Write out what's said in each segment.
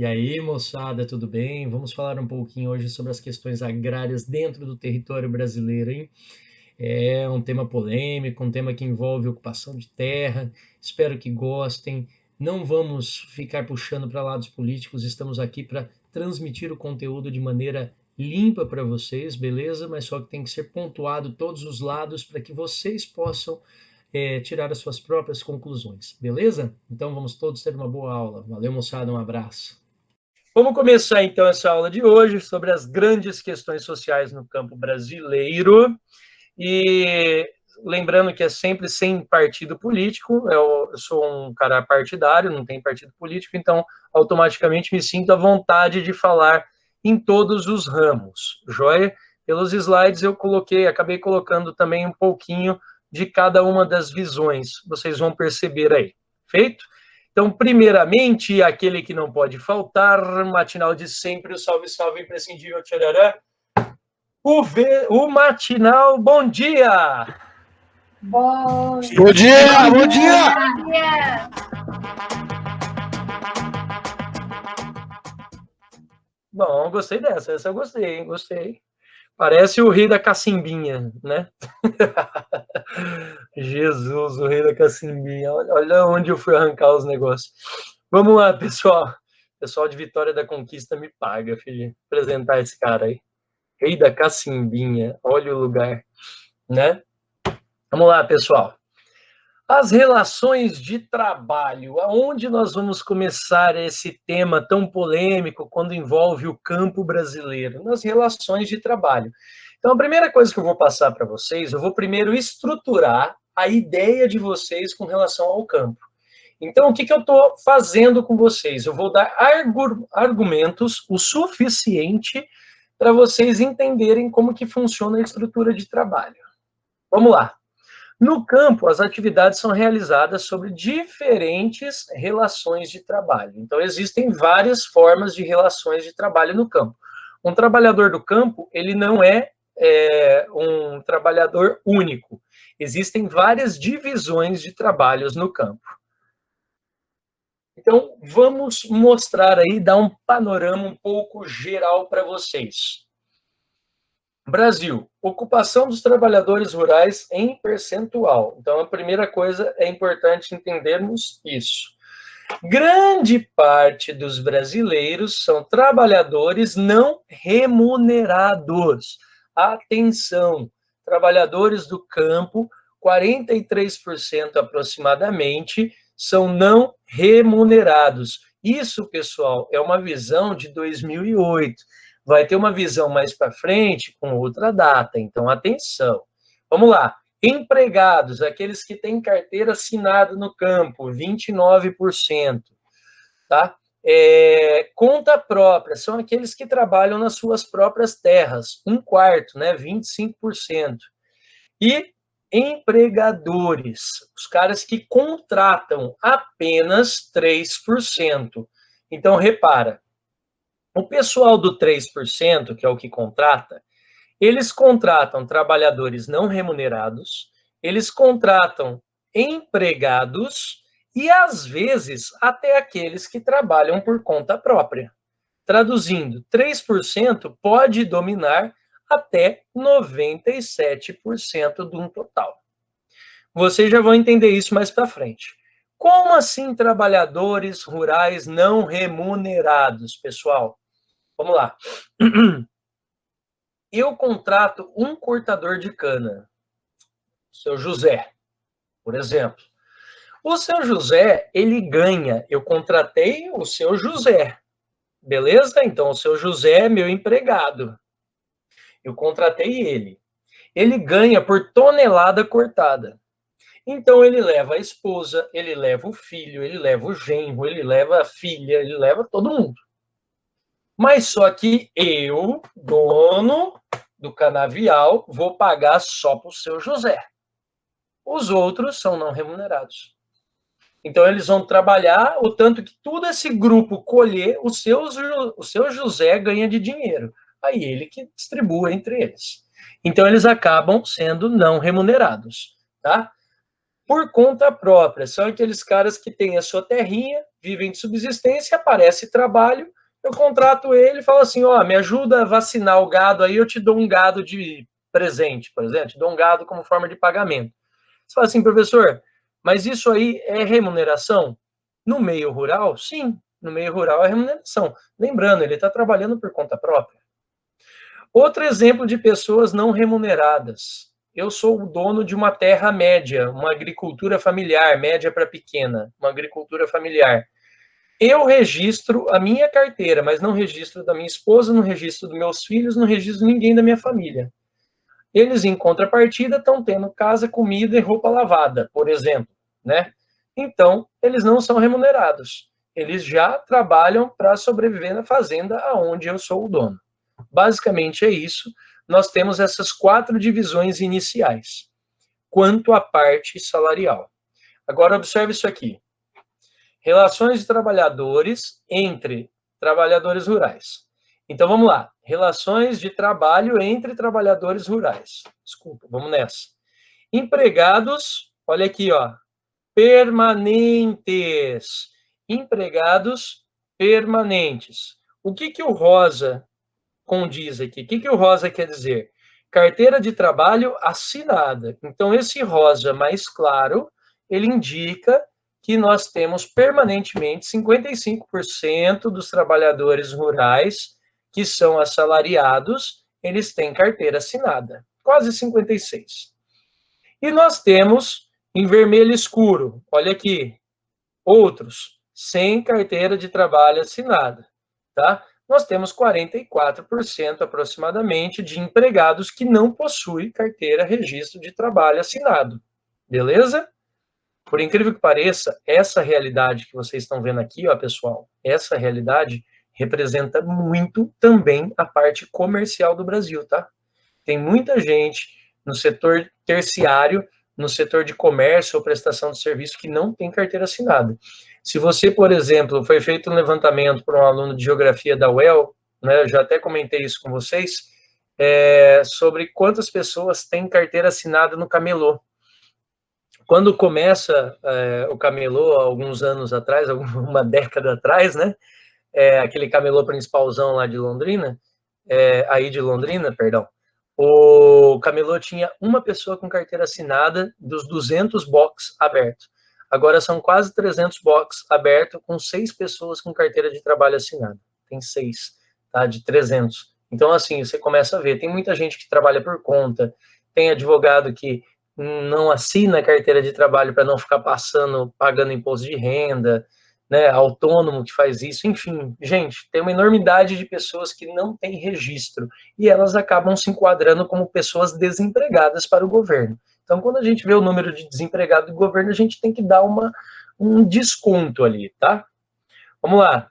E aí, moçada, tudo bem? Vamos falar um pouquinho hoje sobre as questões agrárias dentro do território brasileiro, hein? É um tema polêmico, um tema que envolve ocupação de terra. Espero que gostem. Não vamos ficar puxando para lados políticos, estamos aqui para transmitir o conteúdo de maneira limpa para vocês, beleza? Mas só que tem que ser pontuado todos os lados para que vocês possam tirar as suas próprias conclusões, beleza? Então vamos todos ter uma boa aula. Valeu, moçada, um abraço. Vamos começar então essa aula de hoje sobre as grandes questões sociais no campo brasileiro. E lembrando que é sempre sem partido político, eu sou um cara partidário, não tem partido político, então automaticamente me sinto à vontade de falar em todos os ramos, joia? Pelos slides eu acabei colocando também um pouquinho de cada uma das visões, vocês vão perceber aí, feito? Então, primeiramente, aquele que não pode faltar, matinal de sempre, o salve, salve, imprescindível, tcharará, o matinal, bom dia! Bom dia! Bom dia! Bom dia! Bom, gostei dessa, essa eu gostei, hein? Gostei. Parece o rei da cacimbinha, né? Jesus, o rei da cacimbinha. Olha onde eu fui arrancar os negócios. Vamos lá, pessoal. O pessoal de Vitória da Conquista me paga, filho. Apresentar esse cara aí. Rei da cacimbinha. Olha o lugar, né? Vamos lá, pessoal. As relações de trabalho, aonde nós vamos começar esse tema tão polêmico quando envolve o campo brasileiro? Nas relações de trabalho. Então, a primeira coisa que eu vou passar para vocês, eu vou primeiro estruturar a ideia de vocês com relação ao campo. Então, o que eu estou fazendo com vocês? Eu vou dar argumentos o suficiente para vocês entenderem como que funciona a estrutura de trabalho. Vamos lá. No campo, as atividades são realizadas sobre diferentes relações de trabalho. Então, existem várias formas de relações de trabalho no campo. Um trabalhador do campo, ele não é um trabalhador único. Existem várias divisões de trabalhos no campo. Então, vamos mostrar aí, dar um panorama um pouco geral para vocês. Brasil, ocupação dos trabalhadores rurais em percentual. Então, a primeira coisa é importante entendermos isso. Grande parte dos brasileiros são trabalhadores não remunerados. Atenção, trabalhadores do campo, 43% aproximadamente, são não remunerados. Isso, pessoal, é uma visão de 2008. Vai ter uma visão mais para frente com outra data, então atenção. Vamos lá. Empregados, aqueles que têm carteira assinada no campo, 29%. Tá? Conta própria, são aqueles que trabalham nas suas próprias terras, 1/4, né? 25%. E empregadores, os caras que contratam apenas 3%. Então, repara, o pessoal do 3%, que é o que contrata, eles contratam trabalhadores não remunerados, eles contratam empregados e, às vezes, até aqueles que trabalham por conta própria. Traduzindo, 3% pode dominar até 97% de um total. Vocês já vão entender isso mais para frente. Como assim trabalhadores rurais não remunerados, pessoal? Vamos lá. Eu contrato um cortador de cana, o seu José, por exemplo. O seu José, ele ganha, eu contratei o seu José, beleza? Então, o seu José é meu empregado. Eu contratei ele. Ele ganha por tonelada cortada. Então, ele leva a esposa, ele leva o filho, ele leva o genro, ele leva a filha, ele leva todo mundo. Mas só que eu, dono do canavial, vou pagar só para o seu José. Os outros são não remunerados. Então, eles vão trabalhar o tanto que todo esse grupo colher, o seu José ganha de dinheiro. Aí ele que distribui entre eles. Então, eles acabam sendo não remunerados, tá? Por conta própria, são aqueles caras que têm a sua terrinha, vivem de subsistência, aparece trabalho, eu contrato ele e falo assim, ó, me ajuda a vacinar o gado aí, eu te dou um gado de presente, por exemplo, te dou um gado como forma de pagamento. Você fala assim, professor, mas isso aí é remuneração? No meio rural, sim, no meio rural é remuneração. Lembrando, ele está trabalhando por conta própria. Outro exemplo de pessoas não remuneradas. Eu sou o dono de uma terra média, uma agricultura familiar, média para pequena, uma agricultura familiar. Eu registro a minha carteira, mas não registro da minha esposa, não registro dos meus filhos, não registro ninguém da minha família. Eles, em contrapartida, estão tendo casa, comida e roupa lavada, por exemplo, né? Então, eles não são remunerados. Eles já trabalham para sobreviver na fazenda aonde eu sou o dono. Basicamente é isso. Nós temos essas 4 divisões iniciais, quanto à parte salarial. Agora, observe isso aqui. Relações de trabalhadores entre trabalhadores rurais. Então, vamos lá. Relações de trabalho entre trabalhadores rurais. Desculpa, vamos nessa. Empregados, olha aqui, ó. Permanentes. Empregados permanentes. O que o rosa condiz aqui? O que o rosa quer dizer? Carteira de trabalho assinada. Então, esse rosa mais claro, ele indica que nós temos permanentemente 55% dos trabalhadores rurais que são assalariados, eles têm carteira assinada, quase 56%. E nós temos, em vermelho escuro, olha aqui, outros, sem carteira de trabalho assinada, tá? Nós temos 44% aproximadamente de empregados que não possuem carteira registro de trabalho assinado, beleza? Por incrível que pareça, essa realidade que vocês estão vendo aqui, ó, pessoal, essa realidade representa muito também a parte comercial do Brasil, tá? Tem muita gente no setor terciário, no setor de comércio ou prestação de serviço que não tem carteira assinada. Se você, por exemplo, foi feito um levantamento por um aluno de geografia da UEL, né, eu já até comentei isso com vocês, sobre quantas pessoas têm carteira assinada no camelô. Quando começa o camelô, alguns anos atrás, uma década atrás, né, aquele camelô principalzão lá de Londrina, aí de Londrina, perdão, o camelô tinha uma pessoa com carteira assinada dos 200 box abertos. Agora são quase 300 box abertos com 6 pessoas com carteira de trabalho assinada. Tem 6, tá? De 300. Então, assim, você começa a ver. Tem muita gente que trabalha por conta, tem advogado que não assina a carteira de trabalho para não ficar pagando imposto de renda, né, autônomo que faz isso, enfim, gente, tem uma enormidade de pessoas que não têm registro e elas acabam se enquadrando como pessoas desempregadas para o governo. Então, quando a gente vê o número de desempregados do governo, a gente tem que dar um desconto ali, tá? Vamos lá.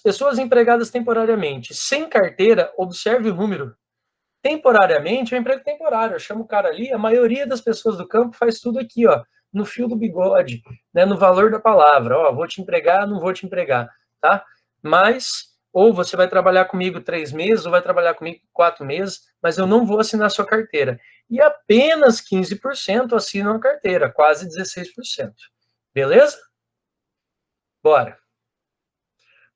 Pessoas empregadas temporariamente, sem carteira, observe o número. Temporariamente, é um emprego temporário. Eu chamo o cara ali, a maioria das pessoas do campo faz tudo aqui, ó, no fio do bigode, né, no valor da palavra. Ó, vou te empregar, não vou te empregar, tá? Mas, ou você vai trabalhar comigo 3 meses, ou vai trabalhar comigo 4 meses, mas eu não vou assinar sua carteira. E apenas 15% assinam a carteira, quase 16%. Beleza? Bora.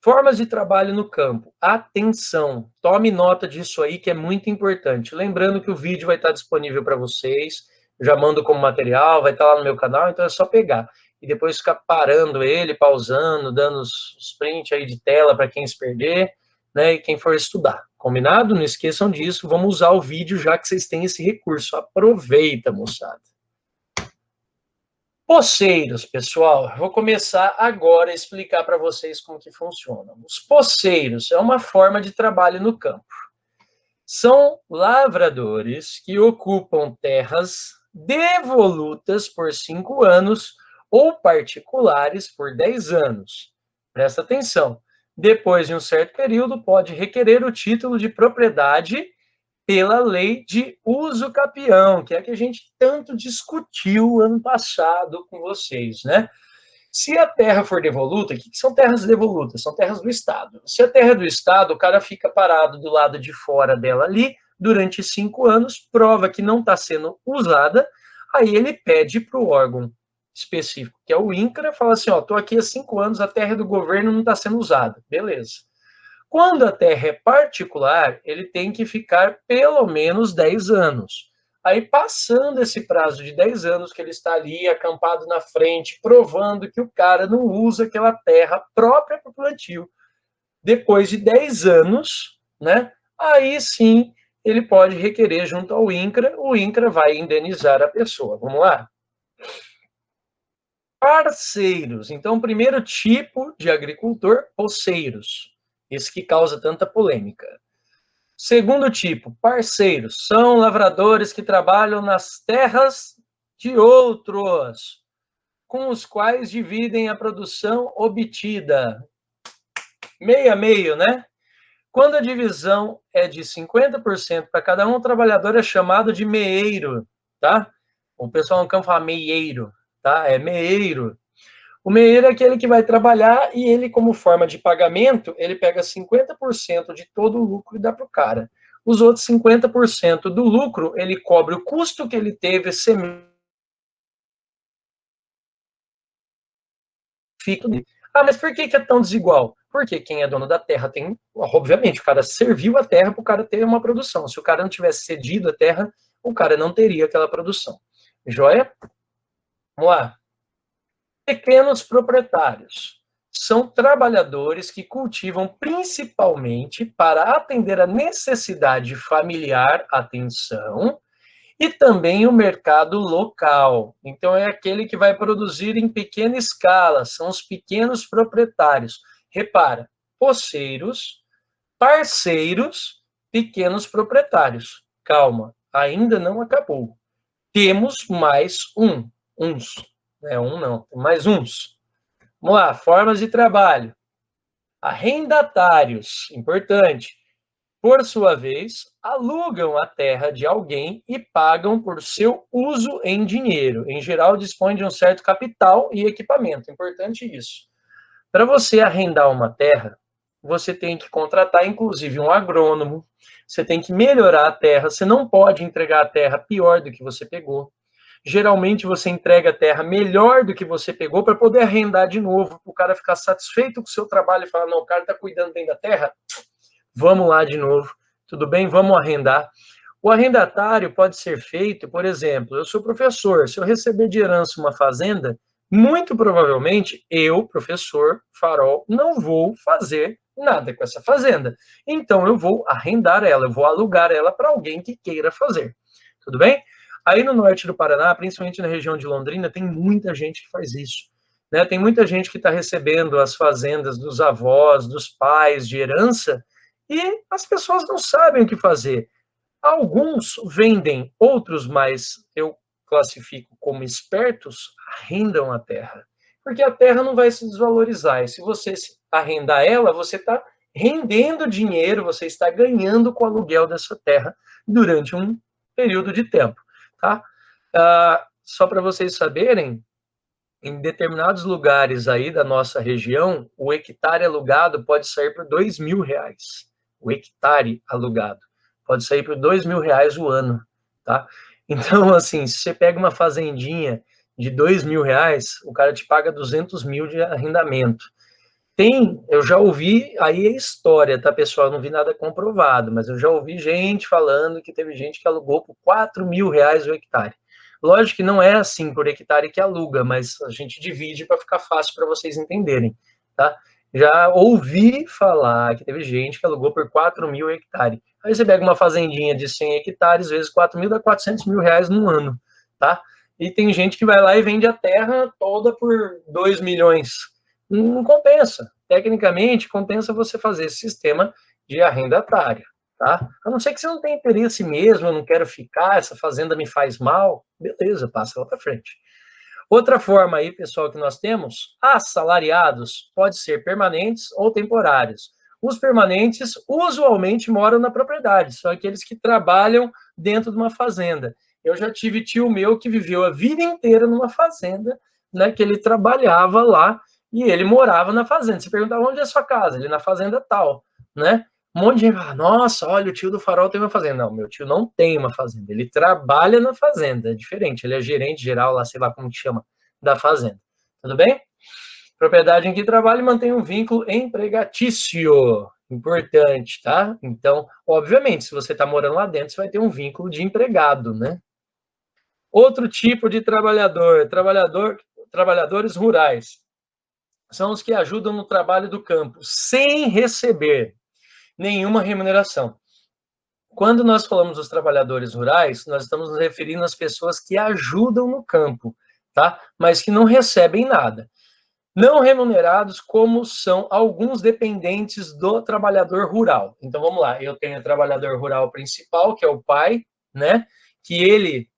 Formas de trabalho no campo. Atenção, tome nota disso aí que é muito importante. Lembrando que o vídeo vai estar disponível para vocês, já mando como material, vai estar lá no meu canal, então é só pegar. E depois ficar parando ele, pausando, dando os prints aí de tela para quem se perder, né, e quem for estudar. Combinado? Não esqueçam disso, vamos usar o vídeo já que vocês têm esse recurso. Aproveita, moçada. Poceiros, pessoal, vou começar agora a explicar para vocês como que funciona. Os poceiros é uma forma de trabalho no campo. São lavradores que ocupam terras devolutas por 5 anos ou particulares por 10 anos. Presta atenção. Depois de um certo período, pode requerer o título de propriedade pela lei de uso capião, que é a que a gente tanto discutiu ano passado com vocês, né? Se a terra for devoluta, o que são terras devolutas? São terras do Estado. Se a terra é do Estado, o cara fica parado do lado de fora dela ali durante 5 anos, prova que não está sendo usada, aí ele pede para o órgão específico, que é o INCRA, fala assim, ó, estou aqui há 5 anos, a terra do governo não está sendo usada. Beleza. Quando a terra é particular, ele tem que ficar pelo menos 10 anos. Aí, passando esse prazo de 10 anos que ele está ali acampado na frente, provando que o cara não usa aquela terra própria para o plantio, depois de 10 anos, né? Aí sim ele pode requerer junto ao INCRA, o INCRA vai indenizar a pessoa. Vamos lá? Parceiros. Então, primeiro tipo de agricultor, poceiros. Esse que causa tanta polêmica. Segundo tipo, parceiros. São lavradores que trabalham nas terras de outros, com os quais dividem a produção obtida. Meio a meio, né? Quando a divisão é de 50% para cada um, o trabalhador é chamado de meeiro, tá? O pessoal no campo fala meieiro, tá? É meeiro. O meeiro é aquele que vai trabalhar e ele, como forma de pagamento, ele pega 50% de todo o lucro e dá para o cara. Os outros 50% do lucro, ele cobre o custo que ele teve semente. Ah, mas por que é tão desigual? Porque quem é dono da terra tem, obviamente, o cara serviu a terra para o cara ter uma produção. Se o cara não tivesse cedido a terra, o cara não teria aquela produção. Joia? Vamos lá. Pequenos proprietários são trabalhadores que cultivam principalmente para atender a necessidade familiar, atenção, e também o mercado local. Então, é aquele que vai produzir em pequena escala, são os pequenos proprietários. Repara, poceiros, parceiros, pequenos proprietários. Calma, ainda não acabou. Temos mais uns. Um não, mais uns. Vamos lá, formas de trabalho. Arrendatários, importante. Por sua vez, alugam a terra de alguém e pagam por seu uso em dinheiro. Em geral, dispõem de um certo capital e equipamento. Importante isso. Para você arrendar uma terra, você tem que contratar, inclusive, um agrônomo. Você tem que melhorar a terra. Você não pode entregar a terra pior do que você pegou. Geralmente, você entrega a terra melhor do que você pegou para poder arrendar de novo, para o cara ficar satisfeito com o seu trabalho e falar, não, o cara está cuidando bem da terra, vamos lá de novo, tudo bem? Vamos arrendar. O arrendatário pode ser feito, por exemplo, eu sou professor, se eu receber de herança uma fazenda, muito provavelmente eu, professor Farol, não vou fazer nada com essa fazenda. Então eu vou arrendar ela, eu vou alugar ela para alguém que queira fazer. Tudo bem? Aí no norte do Paraná, principalmente na região de Londrina, tem muita gente que faz isso. Né? Tem muita gente que está recebendo as fazendas dos avós, dos pais, de herança, e as pessoas não sabem o que fazer. Alguns vendem, outros mais eu classifico como espertos, arrendam a terra. Porque a terra não vai se desvalorizar. E se você arrendar ela, você está rendendo dinheiro, você está ganhando com o aluguel dessa terra durante um período de tempo. Tá? Só para vocês saberem, em determinados lugares aí da nossa região, o hectare alugado pode sair por R$2.000. O hectare alugado pode sair por R$2.000 o ano, tá? Então, assim, se você pega uma fazendinha de R$2.000, o cara te paga 200 mil de arrendamento. Eu já ouvi, aí é história, tá, pessoal? Eu não vi nada comprovado, mas eu já ouvi gente falando que teve gente que alugou por R$4.000 o hectare. Lógico que não é assim por hectare que aluga, mas a gente divide para ficar fácil para vocês entenderem, tá? Já ouvi falar que teve gente que alugou por R$4.000 hectare. Aí você pega uma fazendinha de 100 hectares, vezes 4.000, dá R$400.000 num ano, tá? E tem gente que vai lá e vende a terra toda por 2 milhões. Não compensa. Tecnicamente, compensa você fazer esse sistema de arrendatário. Tá? A não ser que você não tenha interesse mesmo, eu não quero ficar, essa fazenda me faz mal, beleza, passa lá para frente. Outra forma aí, pessoal, que nós temos, assalariados, pode ser permanentes ou temporários. Os permanentes usualmente moram na propriedade, são aqueles que trabalham dentro de uma fazenda. Eu já tive tio meu que viveu a vida inteira numa fazenda, né, que ele trabalhava lá e ele morava na fazenda. Você perguntava onde é a sua casa? Ele na fazenda tal, né? Um monte de gente fala, nossa, olha, o tio do Farol tem uma fazenda. Não, meu tio não tem uma fazenda, ele trabalha na fazenda, é diferente, ele é gerente geral lá, sei lá como que chama, da fazenda. Tudo bem? Propriedade em que trabalha e mantém um vínculo empregatício. Importante, tá? Então, obviamente, se você está morando lá dentro, você vai ter um vínculo de empregado, né? Outro tipo de trabalhadores rurais. São os que ajudam no trabalho do campo, sem receber nenhuma remuneração. Quando nós falamos dos trabalhadores rurais, nós estamos nos referindo às pessoas que ajudam no campo, tá? Mas que não recebem nada. Não remunerados, como são alguns dependentes do trabalhador rural. Então, vamos lá. Eu tenho o trabalhador rural principal, que é o pai, né? Que ele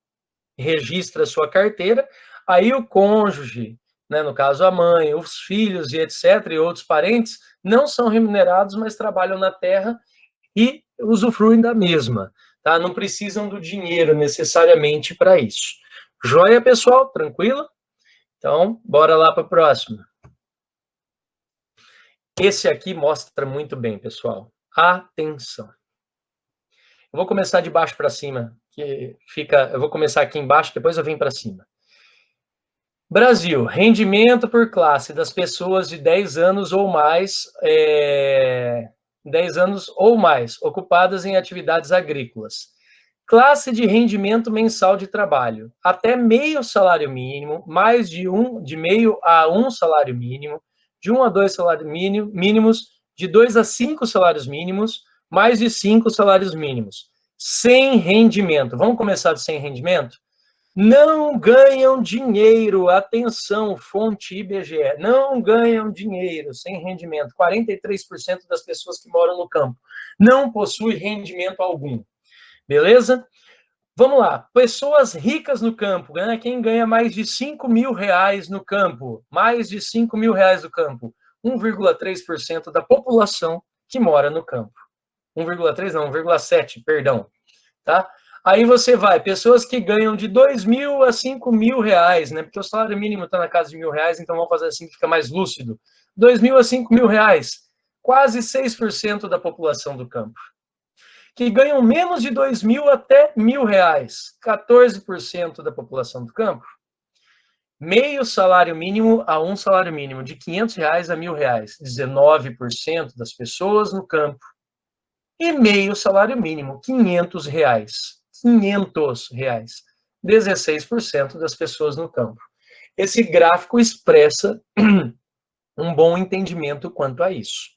registra a sua carteira. Aí o cônjuge, né, no caso a mãe, os filhos e etc., e outros parentes, não são remunerados, mas trabalham na terra e usufruem da mesma, tá? Não precisam do dinheiro necessariamente para isso. Joia, pessoal? Tranquilo? Então, bora lá para o próximo. Esse aqui mostra muito bem, pessoal. Atenção. Eu vou começar de baixo para cima, que fica. Eu vou começar aqui embaixo, depois eu venho para cima. Brasil, rendimento por classe das pessoas de 10 anos ou mais, 10 anos ou mais, ocupadas em atividades agrícolas. Classe de rendimento mensal de trabalho, até meio salário mínimo, mais de meio a um salário mínimo, de 1 a 2 salários mínimos, de 2 a 5 salários mínimos, mais de 5 salários mínimos. Sem rendimento. Vamos começar de sem rendimento? Não ganham dinheiro, atenção, fonte IBGE, não ganham dinheiro sem rendimento. 43% das pessoas que moram no campo não possuem rendimento algum. Beleza? Vamos lá. Pessoas ricas no campo, né? Quem ganha mais de 5 mil reais no campo, mais de 5 mil reais no campo, 1,3% da população que mora no campo. 1,3 não, 1,7, perdão, tá? Aí você vai, pessoas que ganham de 2 mil a 5 mil reais, né? Porque o salário mínimo está na casa de R$ 1.000, então vamos fazer assim que fica mais lúcido. 2 mil a 5 mil reais, quase 6% da população do campo. Que ganham menos de 2 mil até R$ 1.000, 14% da população do campo. Meio salário mínimo a um salário mínimo, de R$ 500 a R$ 1.000, 19% das pessoas no campo. E meio salário mínimo, R$ 500. R$ 500, 16% das pessoas no campo. Esse gráfico expressa um bom entendimento quanto a isso.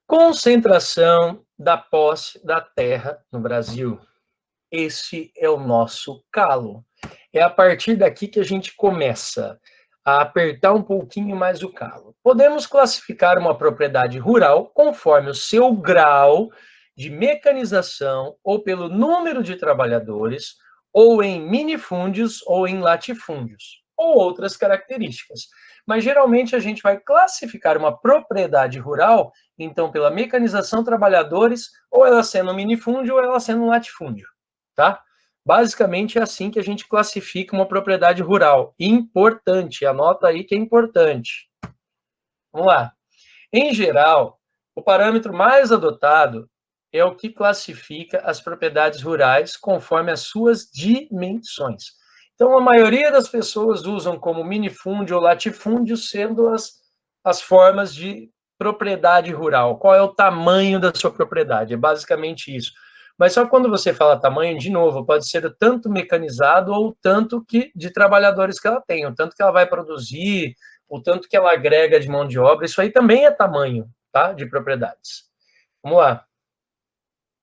Concentração da posse da terra no Brasil. Esse é o nosso calo. É a partir daqui que a gente começa a apertar um pouquinho mais o calo. Podemos classificar uma propriedade rural conforme o seu grau de mecanização ou pelo número de trabalhadores, ou em minifúndios ou em latifúndios, ou outras características. Mas geralmente a gente vai classificar uma propriedade rural, então, pela mecanização trabalhadores, ou ela sendo um minifúndio ou ela sendo um latifúndio, tá? Basicamente é assim que a gente classifica uma propriedade rural. Importante, anota aí que é importante. Vamos lá. Em geral, o parâmetro mais adotado é o que classifica as propriedades rurais conforme as suas dimensões. Então, a maioria das pessoas usam como minifúndio ou latifúndio sendo as formas de propriedade rural. Qual é o tamanho da sua propriedade? É basicamente isso. Mas só quando você fala tamanho, de novo, pode ser o tanto mecanizado ou o tanto de trabalhadores que ela tem, o tanto que ela vai produzir, o tanto que ela agrega de mão de obra. Isso aí também é tamanho, tá? De propriedades. Vamos lá.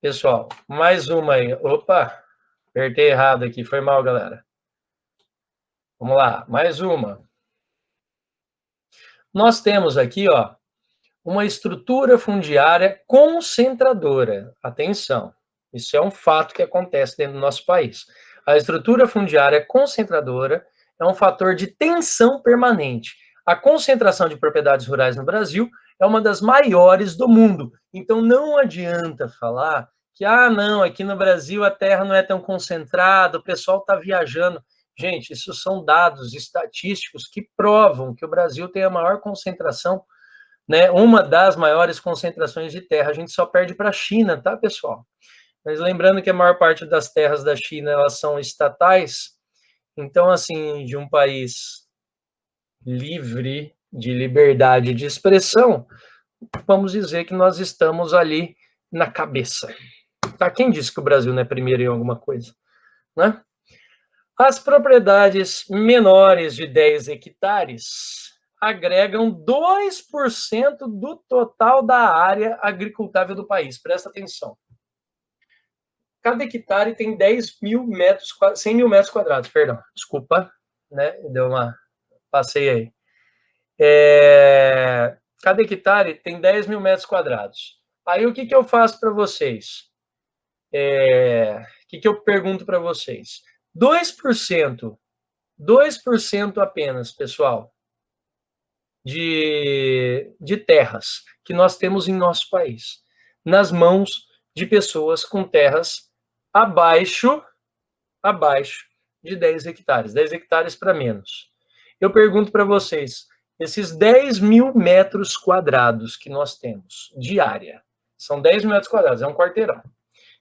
Pessoal, mais uma aí. Opa, apertei errado aqui, foi mal, galera. Vamos lá, mais uma. Nós temos aqui, ó, uma estrutura fundiária concentradora. Atenção, isso é um fato que acontece dentro do nosso país. A estrutura fundiária concentradora é um fator de tensão permanente. A concentração de propriedades rurais no Brasil é uma das maiores do mundo. Então, não adianta falar que, não, aqui no Brasil a terra não é tão concentrada, o pessoal está viajando. Gente, isso são dados estatísticos que provam que o Brasil tem a maior concentração, né? Uma das maiores concentrações de terra. A gente só perde para a China, tá, pessoal? Mas lembrando que a maior parte das terras da China, elas são estatais, Então, assim, de um país livre, de liberdade de expressão, vamos dizer que nós estamos ali na cabeça. Tá? Quem disse que o Brasil não é primeiro em alguma coisa? Né? As propriedades menores de 10 hectares agregam 2% do total da área agricultável do país. Presta atenção. Cada hectare tem 100 mil metros quadrados, perdão. Desculpa, né? Passei aí. Cada hectare tem 10 mil metros quadrados. Aí o que eu faço para vocês? O que eu pergunto para vocês? 2% apenas, pessoal, de terras que nós temos em nosso país, nas mãos de pessoas com terras abaixo de 10 hectares, 10 hectares para menos. Eu pergunto para vocês, esses 10 mil metros quadrados que nós temos de área, são 10 mil metros quadrados, é um quarteirão.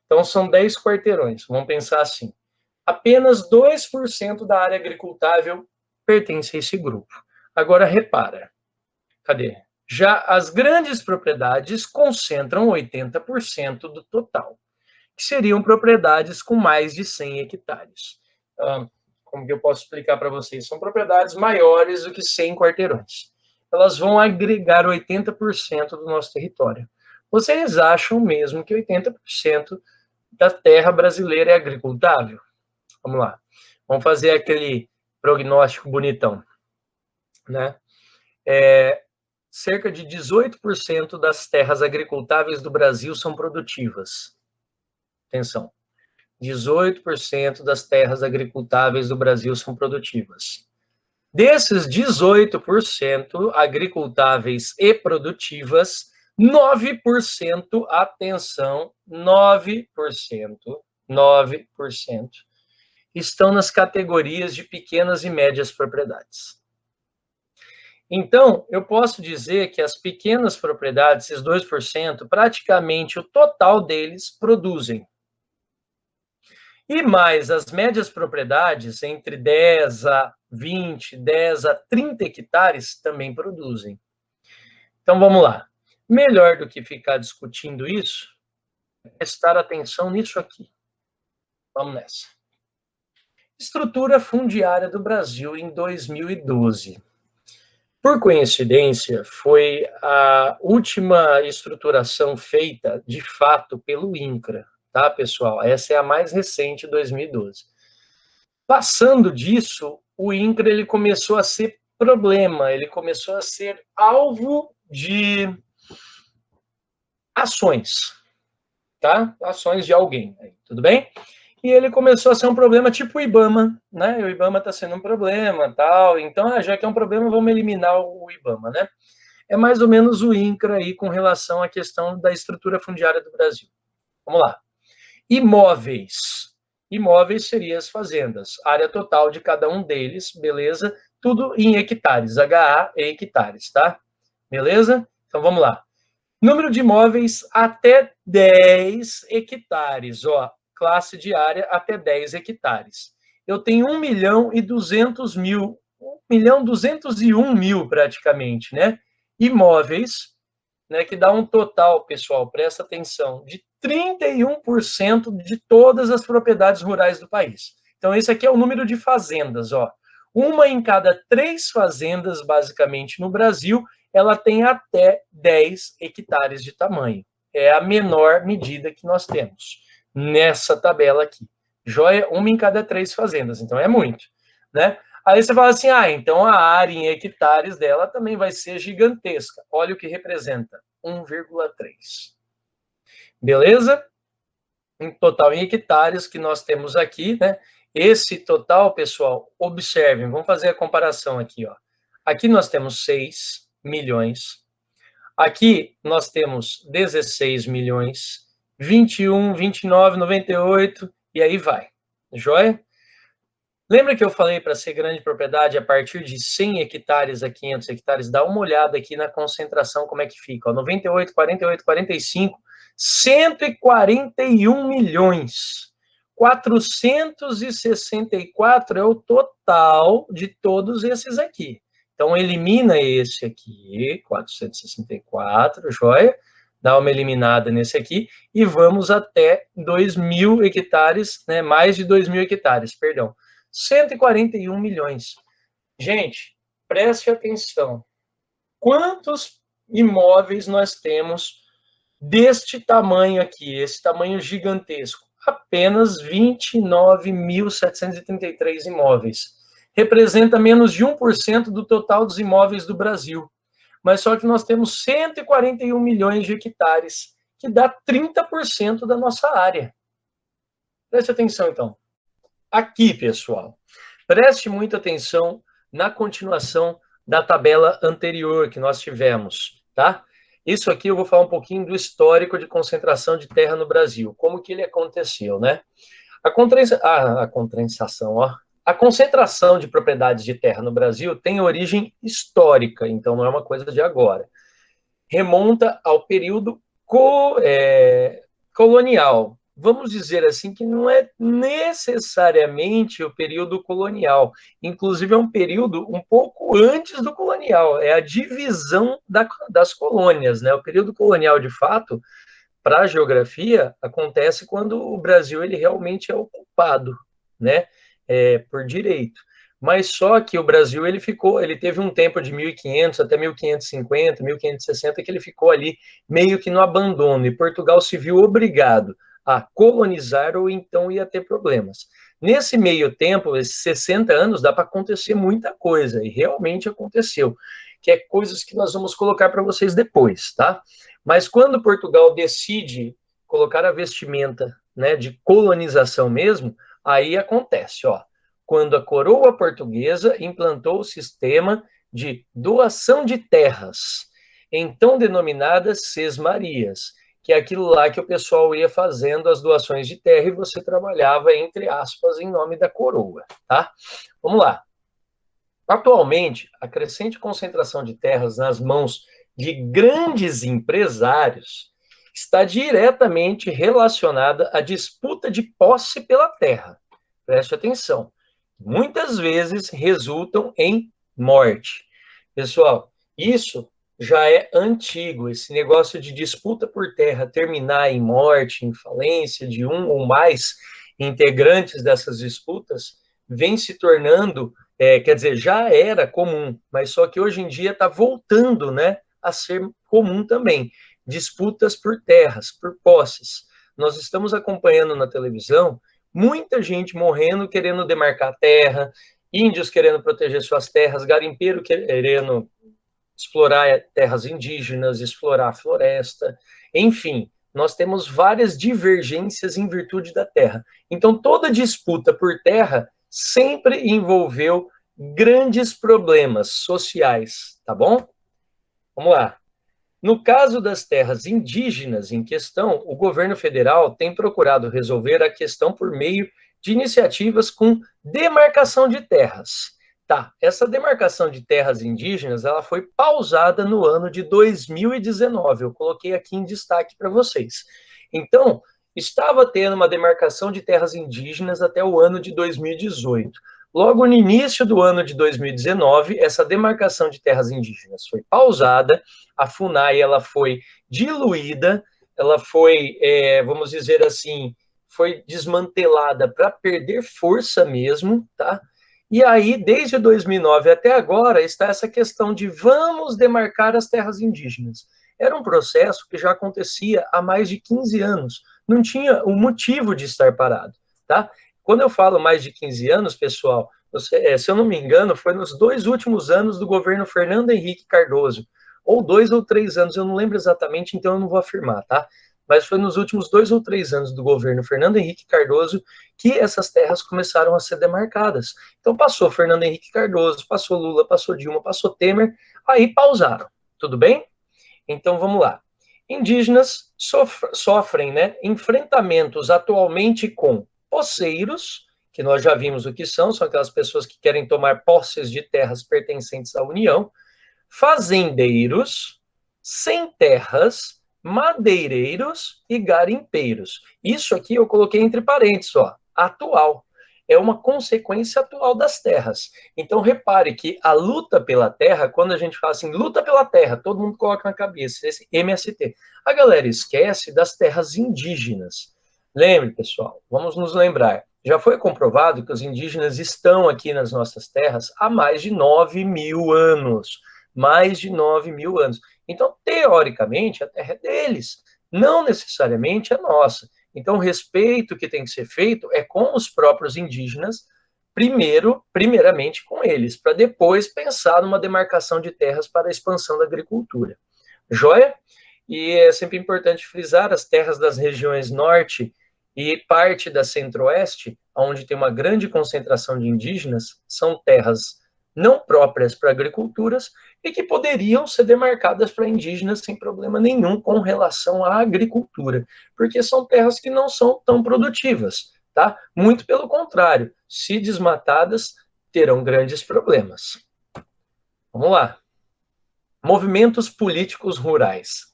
Então, são 10 quarteirões, vamos pensar assim. Apenas 2% da área agricultável pertence a esse grupo. Agora, repara, cadê? Já as grandes propriedades concentram 80% do total, que seriam propriedades com mais de 100 hectares. Como que eu posso explicar para vocês? São propriedades maiores do que 100 quarteirões. Elas vão agregar 80% do nosso território. Vocês acham mesmo que 80% da terra brasileira é agricultável? Vamos lá. Vamos fazer aquele prognóstico bonitão, né? Cerca de 18% das terras agricultáveis do Brasil são produtivas. Atenção. 18% das terras agricultáveis do Brasil são produtivas. Desses 18% agricultáveis e produtivas, 9%, atenção, 9%, estão nas categorias de pequenas e médias propriedades. Então, eu posso dizer que as pequenas propriedades, esses 2%, praticamente o total deles produzem. E mais as médias propriedades, entre 10 a 20, 10 a 30 hectares, também produzem. Então, vamos lá. Melhor do que ficar discutindo isso, é prestar atenção nisso aqui. Vamos nessa. Estrutura fundiária do Brasil em 2012. Por coincidência, foi a última estruturação feita, de fato, pelo INCRA, tá, pessoal? Essa é a mais recente, 2012. Passando disso, o INCRA ele começou a ser problema, ele começou a ser alvo de ações, tá? Ações de alguém, tudo bem? E ele começou a ser um problema tipo o IBAMA, né? O IBAMA está sendo um problema, tal. Então, já que é um problema, vamos eliminar o IBAMA, né? É mais ou menos o INCRA aí com relação à questão da estrutura fundiária do Brasil. Vamos lá. Imóveis. Imóveis seriam as fazendas. Área total de cada um deles, beleza? Tudo em hectares, HA e hectares, tá? Beleza? Então, vamos lá. Número de imóveis até 10 hectares, ó. Classe de área até 10 hectares. Eu tenho 1.200.000, 1.201.000 praticamente, né? Imóveis, né, que dá um total, pessoal, presta atenção, de 31% de todas as propriedades rurais do país. Então, esse aqui é o número de fazendas, ó. Uma em cada 3 fazendas, basicamente, no Brasil, ela tem até 10 hectares de tamanho. É a menor medida que nós temos nessa tabela aqui. Joia, uma em cada 3 fazendas, então é muito, né? Aí você fala assim, então a área em hectares dela também vai ser gigantesca. Olha o que representa, 1,3. Beleza? Em total em hectares que nós temos aqui, né? Esse total, pessoal, observem, vamos fazer a comparação aqui, ó. Aqui nós temos 6 milhões. Aqui nós temos 16 milhões, 21, 29, 98, e aí vai. Joia? Lembra que eu falei para ser grande propriedade a partir de 100 hectares a 500 hectares? Dá uma olhada aqui na concentração, como é que fica. Ó, 98, 48, 45, 141 milhões. 464 é o total de todos esses aqui. Então, elimina esse aqui, 464, joia? Dá uma eliminada nesse aqui, e vamos até 2.000 hectares, né? Mais de 2.000 hectares, perdão. 141 milhões. Gente, preste atenção. Quantos imóveis nós temos deste tamanho aqui, esse tamanho gigantesco? Apenas 29.733 imóveis. Representa menos de 1% do total dos imóveis do Brasil. Mas só que nós temos 141 milhões de hectares, que dá 30% da nossa área. Preste atenção, então. Aqui, pessoal, preste muita atenção na continuação da tabela anterior que nós tivemos, tá? Isso aqui eu vou falar um pouquinho do histórico de concentração de terra no Brasil, como que ele aconteceu, né? A concentração de propriedades de terra no Brasil tem origem histórica, então não é uma coisa de agora. Remonta ao período colonial. Vamos dizer assim que não é necessariamente o período colonial. Inclusive é um período um pouco antes do colonial. É a divisão das colônias, né? O período colonial, de fato, para a geografia, acontece quando o Brasil ele realmente é ocupado, né? Por direito. Mas só que o Brasil ele teve um tempo de 1500 até 1550, 1560 que ele ficou ali meio que no abandono, e Portugal se viu obrigado a colonizar ou então ia ter problemas. Nesse meio tempo, esses 60 anos, dá para acontecer muita coisa, e realmente aconteceu, que é coisas que nós vamos colocar para vocês depois, tá? Mas quando Portugal decide colocar a vestimenta, né, de colonização mesmo, aí acontece, ó, quando a coroa portuguesa implantou o sistema de doação de terras, então denominadas sesmarias, que é aquilo lá que o pessoal ia fazendo as doações de terra e você trabalhava, entre aspas, em nome da coroa, tá? Vamos lá. Atualmente, a crescente concentração de terras nas mãos de grandes empresários está diretamente relacionada à disputa de posse pela terra. Preste atenção. Muitas vezes resultam em morte. Pessoal, isso já é antigo, esse negócio de disputa por terra terminar em morte, em falência de um ou mais integrantes dessas disputas, vem se tornando, quer dizer, já era comum, mas só que hoje em dia está voltando, né, a ser comum também. Disputas por terras, por posses. Nós estamos acompanhando na televisão muita gente morrendo querendo demarcar terra, índios querendo proteger suas terras, garimpeiro querendo explorar terras indígenas, explorar a floresta, enfim, nós temos várias divergências em virtude da terra. Então, toda disputa por terra sempre envolveu grandes problemas sociais, tá bom? Vamos lá. No caso das terras indígenas em questão, o governo federal tem procurado resolver a questão por meio de iniciativas com demarcação de terras. Tá, essa demarcação de terras indígenas, ela foi pausada no ano de 2019, eu coloquei aqui em destaque para vocês. Então, estava tendo uma demarcação de terras indígenas até o ano de 2018. Logo no início do ano de 2019, essa demarcação de terras indígenas foi pausada, a FUNAI ela foi diluída, ela foi, vamos dizer assim, foi desmantelada para perder força mesmo, tá? E aí, desde 2009 até agora, está essa questão de vamos demarcar as terras indígenas. Era um processo que já acontecia há mais de 15 anos, não tinha um motivo de estar parado, tá? Quando eu falo mais de 15 anos, pessoal, se eu não me engano, foi nos 2 últimos anos do governo Fernando Henrique Cardoso, ou 2 ou 3 anos, eu não lembro exatamente, então eu não vou afirmar, tá? Mas foi nos últimos 2 ou 3 anos do governo Fernando Henrique Cardoso que essas terras começaram a ser demarcadas. Então passou Fernando Henrique Cardoso, passou Lula, passou Dilma, passou Temer, aí pausaram, tudo bem? Então vamos lá. Indígenas sofrem, né, enfrentamentos atualmente com posseiros, que nós já vimos o que são aquelas pessoas que querem tomar posses de terras pertencentes à União, fazendeiros, sem terras, madeireiros e garimpeiros. Isso aqui eu coloquei entre parênteses, ó. atual. É uma consequência atual das terras. Então, repare que a luta pela terra, quando a gente fala assim, luta pela terra, todo mundo coloca na cabeça esse MST. A galera esquece das terras indígenas. Lembre, pessoal, vamos nos lembrar. Já foi comprovado que os indígenas estão aqui nas nossas terras há mais de 9.000 anos. Mais de 9.000 anos. Então, teoricamente, a terra é deles, não necessariamente é nossa. Então, o respeito que tem que ser feito é com os próprios indígenas, primeiramente com eles, para depois pensar numa demarcação de terras para a expansão da agricultura. Joia? E é sempre importante frisar as terras das regiões norte e parte da centro-oeste, onde tem uma grande concentração de indígenas, são terras não próprias para agriculturas e que poderiam ser demarcadas para indígenas sem problema nenhum com relação à agricultura, porque são terras que não são tão produtivas, tá? Muito pelo contrário, se desmatadas, terão grandes problemas. Vamos lá. Movimentos políticos rurais.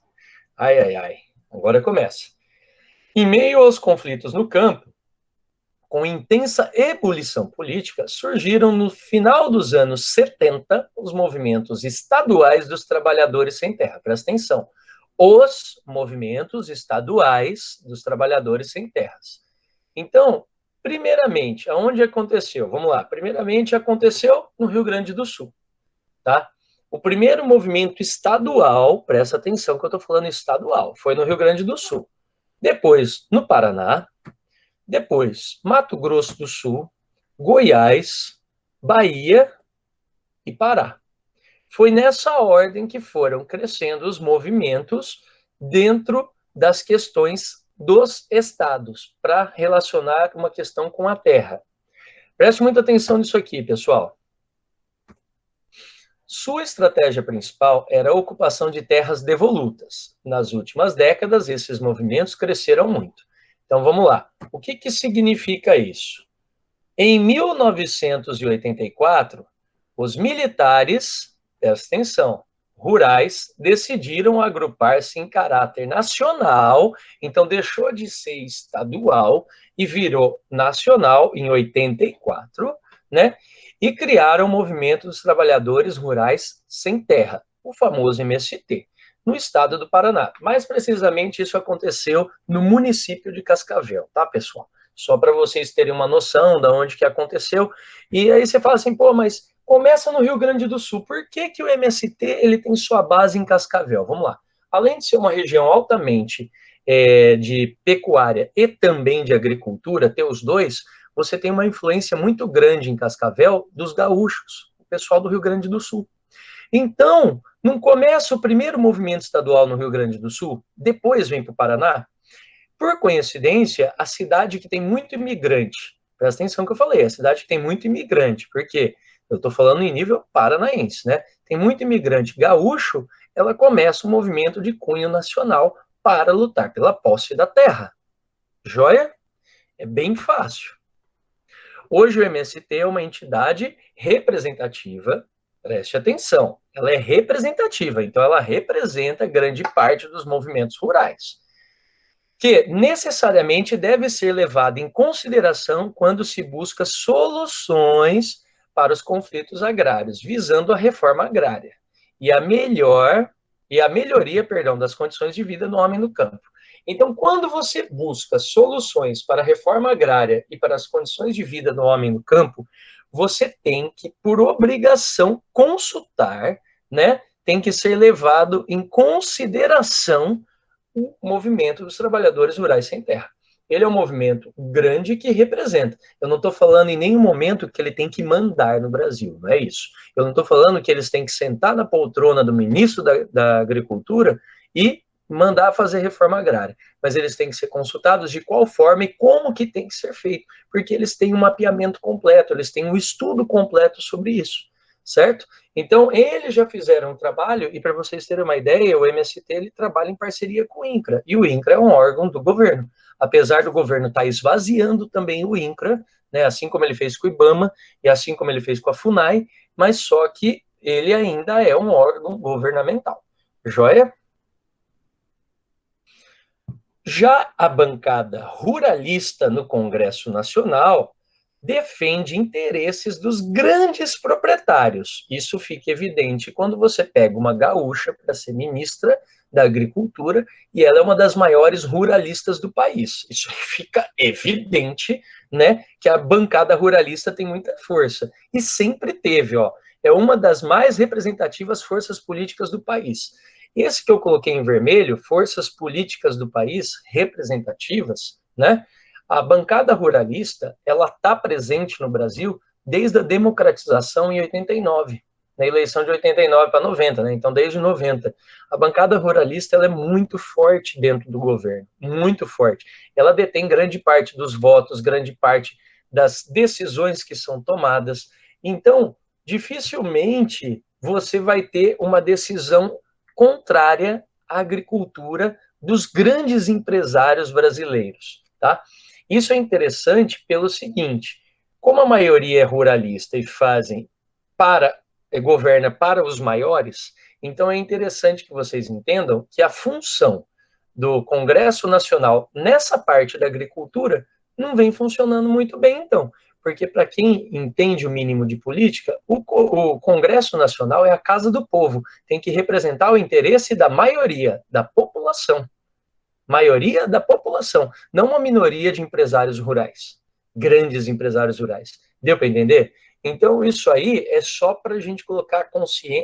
Ai, ai, ai. Agora começa. Em meio aos conflitos no campo, com intensa ebulição política, surgiram no final dos anos 70 os movimentos estaduais dos trabalhadores sem terra. Presta atenção. Os movimentos estaduais dos trabalhadores sem terras. Então, primeiramente, aonde aconteceu? Vamos lá. Primeiramente, aconteceu no Rio Grande do Sul, tá? O primeiro movimento estadual, presta atenção que eu estou falando estadual, foi no Rio Grande do Sul. Depois, no Paraná. Depois, Mato Grosso do Sul, Goiás, Bahia e Pará. Foi nessa ordem que foram crescendo os movimentos dentro das questões dos estados, para relacionar uma questão com a terra. Preste muita atenção nisso aqui, pessoal. Sua estratégia principal era a ocupação de terras devolutas. Nas últimas décadas, esses movimentos cresceram muito. Então, vamos lá. O que significa isso? Em 1984, os militares, presta atenção, rurais, decidiram agrupar-se em caráter nacional, então deixou de ser estadual e virou nacional em 84, né? E criaram o Movimento dos Trabalhadores Rurais Sem Terra, o famoso MST, no estado do Paraná. Mais precisamente, isso aconteceu no município de Cascavel, tá, pessoal? Só para vocês terem uma noção de onde que aconteceu. E aí você fala assim, pô, mas começa no Rio Grande do Sul. Por que o MST ele tem sua base em Cascavel? Vamos lá. Além de ser uma região altamente de pecuária e também de agricultura, ter os dois, você tem uma influência muito grande em Cascavel dos gaúchos, o pessoal do Rio Grande do Sul. Então, não começa o primeiro movimento estadual no Rio Grande do Sul, depois vem para o Paraná? Por coincidência, a cidade que tem muito imigrante, presta atenção que eu falei, a cidade que tem muito imigrante, porque eu estou falando em nível paranaense, né? Tem muito imigrante gaúcho, ela começa um movimento de cunho nacional para lutar pela posse da terra. Joia? É bem fácil. Hoje o MST é uma entidade representativa, preste atenção, ela é representativa, então ela representa grande parte dos movimentos rurais, que necessariamente deve ser levada em consideração quando se busca soluções para os conflitos agrários, visando a reforma agrária e a melhoria, das condições de vida do homem no campo. Então, quando você busca soluções para a reforma agrária e para as condições de vida do homem no campo, você tem que, por obrigação, consultar, né? Tem que ser levado em consideração o movimento dos trabalhadores rurais sem terra. Ele é um movimento grande que representa. Eu não estou falando em nenhum momento que ele tem que mandar no Brasil, não é isso. Eu não estou falando que eles têm que sentar na poltrona do ministro da Agricultura e mandar fazer reforma agrária, mas eles têm que ser consultados de qual forma e como que tem que ser feito, porque eles têm um mapeamento completo, eles têm um estudo completo sobre isso, certo? Então, eles já fizeram um trabalho, e para vocês terem uma ideia, o MST ele trabalha em parceria com o INCRA, e o INCRA é um órgão do governo, apesar do governo estar esvaziando também o INCRA, né, assim como ele fez com o IBAMA, e assim como ele fez com a FUNAI, mas só que ele ainda é um órgão governamental. Joia? Já a bancada ruralista no Congresso Nacional defende interesses dos grandes proprietários. Isso fica evidente quando você pega uma gaúcha para ser ministra da Agricultura e ela é uma das maiores ruralistas do país. Isso fica evidente, né, que a bancada ruralista tem muita força. E sempre teve, ó. É uma das mais representativas forças políticas do país. Esse que eu coloquei em vermelho, forças políticas do país representativas, né? A bancada ruralista, ela está presente no Brasil desde a democratização em 89, na eleição de 89 para 90, né? Então, desde 90. A bancada ruralista, ela é muito forte dentro do governo, muito forte. Ela detém grande parte dos votos, grande parte das decisões que são tomadas. Então, dificilmente você vai ter uma decisão contrária à agricultura dos grandes empresários brasileiros, tá? Isso é interessante pelo seguinte, como a maioria é ruralista e governa para os maiores, então é interessante que vocês entendam que a função do Congresso Nacional nessa parte da agricultura não vem funcionando muito bem, então. Porque, para quem entende o mínimo de política, o Congresso Nacional é a casa do povo, tem que representar o interesse da maioria, da população. Maioria da população, não uma minoria de empresários rurais, grandes empresários rurais. Deu para entender? Então, isso aí é só para a gente colocar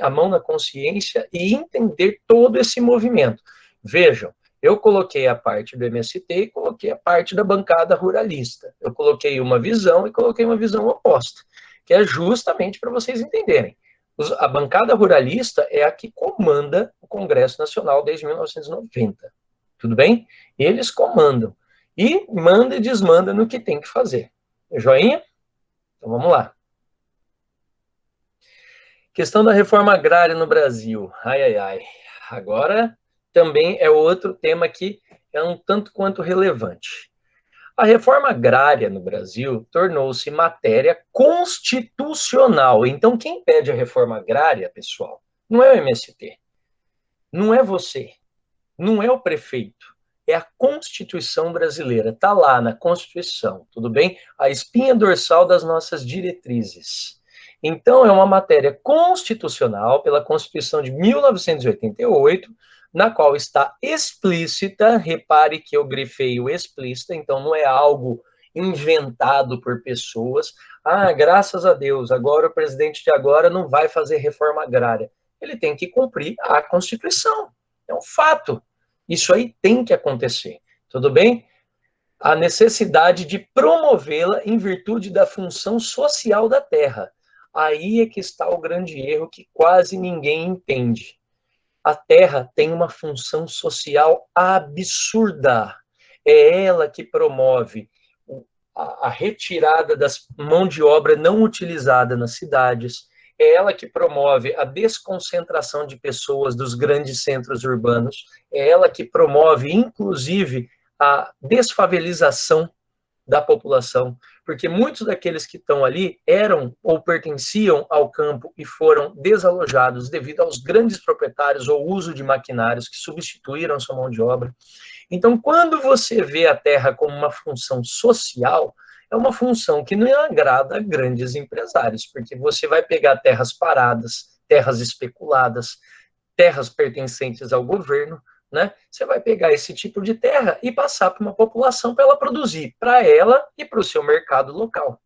a mão na consciência e entender todo esse movimento. Vejam, eu coloquei a parte do MST e coloquei a parte da bancada ruralista. Eu coloquei uma visão e coloquei uma visão oposta, que é justamente para vocês entenderem. A bancada ruralista é a que comanda o Congresso Nacional desde 1990. Tudo bem? Eles comandam. E manda e desmanda no que tem que fazer. Joinha? Então vamos lá. Questão da reforma agrária no Brasil. Ai, ai, ai. Agora também é outro tema que é um tanto quanto relevante. A reforma agrária no Brasil tornou-se matéria constitucional. Então, quem pede a reforma agrária, pessoal, não é o MST, não é você, não é o prefeito, é a Constituição brasileira, está lá na Constituição, tudo bem? A espinha dorsal das nossas diretrizes. Então, é uma matéria constitucional pela Constituição de 1988, na qual está explícita, repare que eu grifei o explícita, então não é algo inventado por pessoas. Ah, graças a Deus, agora o presidente de agora não vai fazer reforma agrária. Ele tem que cumprir a Constituição, é um fato. Isso aí tem que acontecer, tudo bem? A necessidade de promovê-la em virtude da função social da terra. Aí é que está o grande erro que quase ninguém entende. A terra tem uma função social absurda. É ela que promove a retirada das mão de obra não utilizada nas cidades, é ela que promove a desconcentração de pessoas dos grandes centros urbanos, é ela que promove, inclusive, a desfavelização da população, porque muitos daqueles que estão ali eram ou pertenciam ao campo e foram desalojados devido aos grandes proprietários ou uso de maquinários que substituíram sua mão de obra. Então, quando você vê a terra como uma função social, é uma função que não agrada a grandes empresários, porque você vai pegar terras paradas, terras especuladas, terras pertencentes ao governo, né? Você vai pegar esse tipo de terra e passar para uma população para ela produzir, para ela e para o seu mercado local.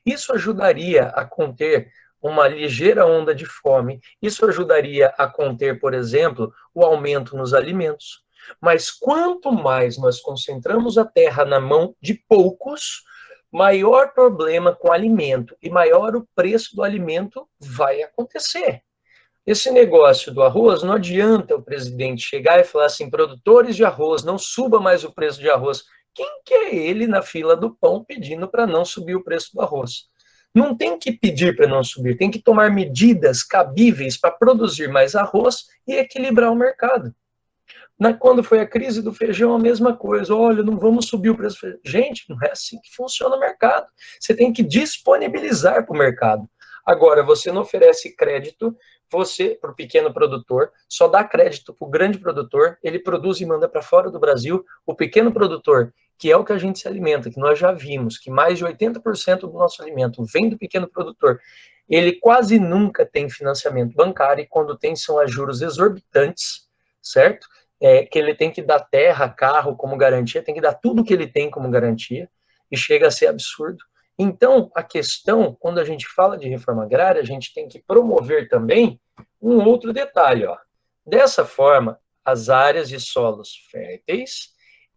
Isso ajudaria a conter uma ligeira onda de fome, isso ajudaria a conter, por exemplo, o aumento nos alimentos. Mas quanto mais nós concentramos a terra na mão de poucos, maior problema com o alimento e maior o preço do alimento vai acontecer. Esse negócio do arroz, não adianta o presidente chegar e falar assim, produtores de arroz, não suba mais o preço de arroz. Quem que é ele na fila do pão pedindo para não subir o preço do arroz? Não tem que pedir para não subir, tem que tomar medidas cabíveis para produzir mais arroz e equilibrar o mercado. Quando foi a crise do feijão, a mesma coisa. Olha, não vamos subir o preço do feijão. Gente, não é assim que funciona o mercado. Você tem que disponibilizar para o mercado. Agora, você não oferece crédito, você, para o pequeno produtor, só dá crédito para o grande produtor, ele produz e manda para fora do Brasil. O pequeno produtor, que é o que a gente se alimenta, que nós já vimos, que mais de 80% do nosso alimento vem do pequeno produtor, ele quase nunca tem financiamento bancário, e quando tem são a juros exorbitantes, certo? Que ele tem que dar terra, carro como garantia, tem que dar tudo que ele tem como garantia, e chega a ser absurdo. Então, a questão, quando a gente fala de reforma agrária, a gente tem que promover também um outro detalhe, ó. Dessa forma, as áreas de solos férteis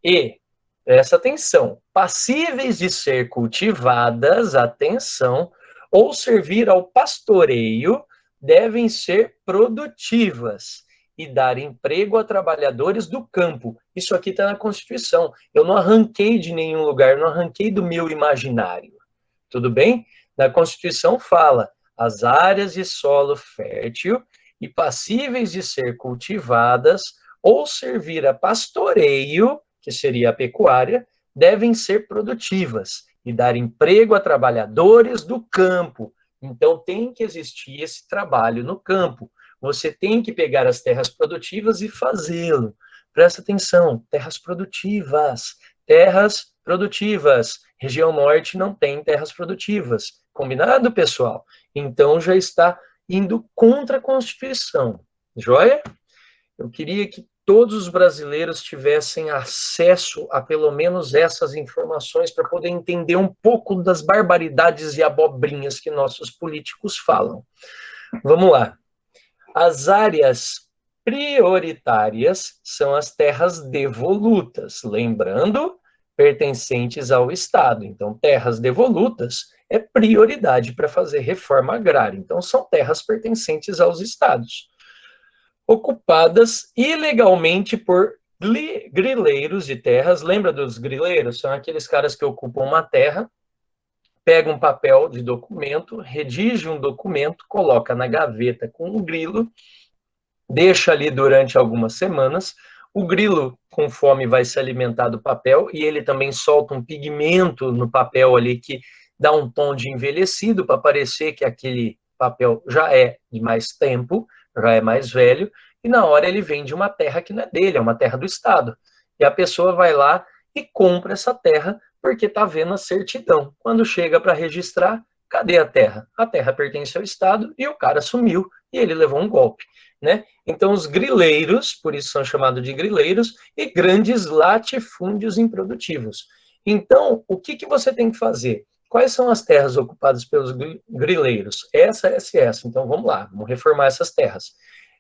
e, presta atenção, passíveis de ser cultivadas, atenção, ou servir ao pastoreio, devem ser produtivas e dar emprego a trabalhadores do campo. Isso aqui está na Constituição. Eu não arranquei de nenhum lugar, não arranquei do meu imaginário. Tudo bem? Na Constituição fala as áreas de solo fértil e passíveis de ser cultivadas ou servir a pastoreio, que seria a pecuária, devem ser produtivas e dar emprego a trabalhadores do campo. Então, tem que existir esse trabalho no campo. Você tem que pegar as terras produtivas e fazê-lo. Presta atenção, terras produtivas. Terras produtivas. Região Norte não tem terras produtivas. Combinado, pessoal? Então, já está indo contra a Constituição. Joia? Eu queria que todos os brasileiros tivessem acesso a pelo menos essas informações para poder entender um pouco das barbaridades e abobrinhas que nossos políticos falam. Vamos lá. As áreas prioritárias são as terras devolutas, lembrando, pertencentes ao Estado. Então, terras devolutas é prioridade para fazer reforma agrária. Então, são terras pertencentes aos estados, ocupadas ilegalmente por grileiros de terras. Lembra dos grileiros? São aqueles caras que ocupam uma terra, pega um papel de documento, redige um documento, coloca na gaveta com um grilo, deixa ali durante algumas semanas. O grilo, com fome, vai se alimentar do papel e ele também solta um pigmento no papel ali que dá um tom de envelhecido para parecer que aquele papel já é de mais tempo, já é mais velho, e na hora ele vende uma terra que não é dele, é uma terra do Estado. E a pessoa vai lá e compra essa terra porque está vendo a certidão. Quando chega para registrar, cadê a terra? A terra pertence ao Estado e o cara sumiu e ele levou um golpe, né? Então, os grileiros, por isso são chamados de grileiros, e grandes latifúndios improdutivos. Então, o que você tem que fazer? Quais são as terras ocupadas pelos grileiros? Essa. Então, vamos lá, vamos reformar essas terras.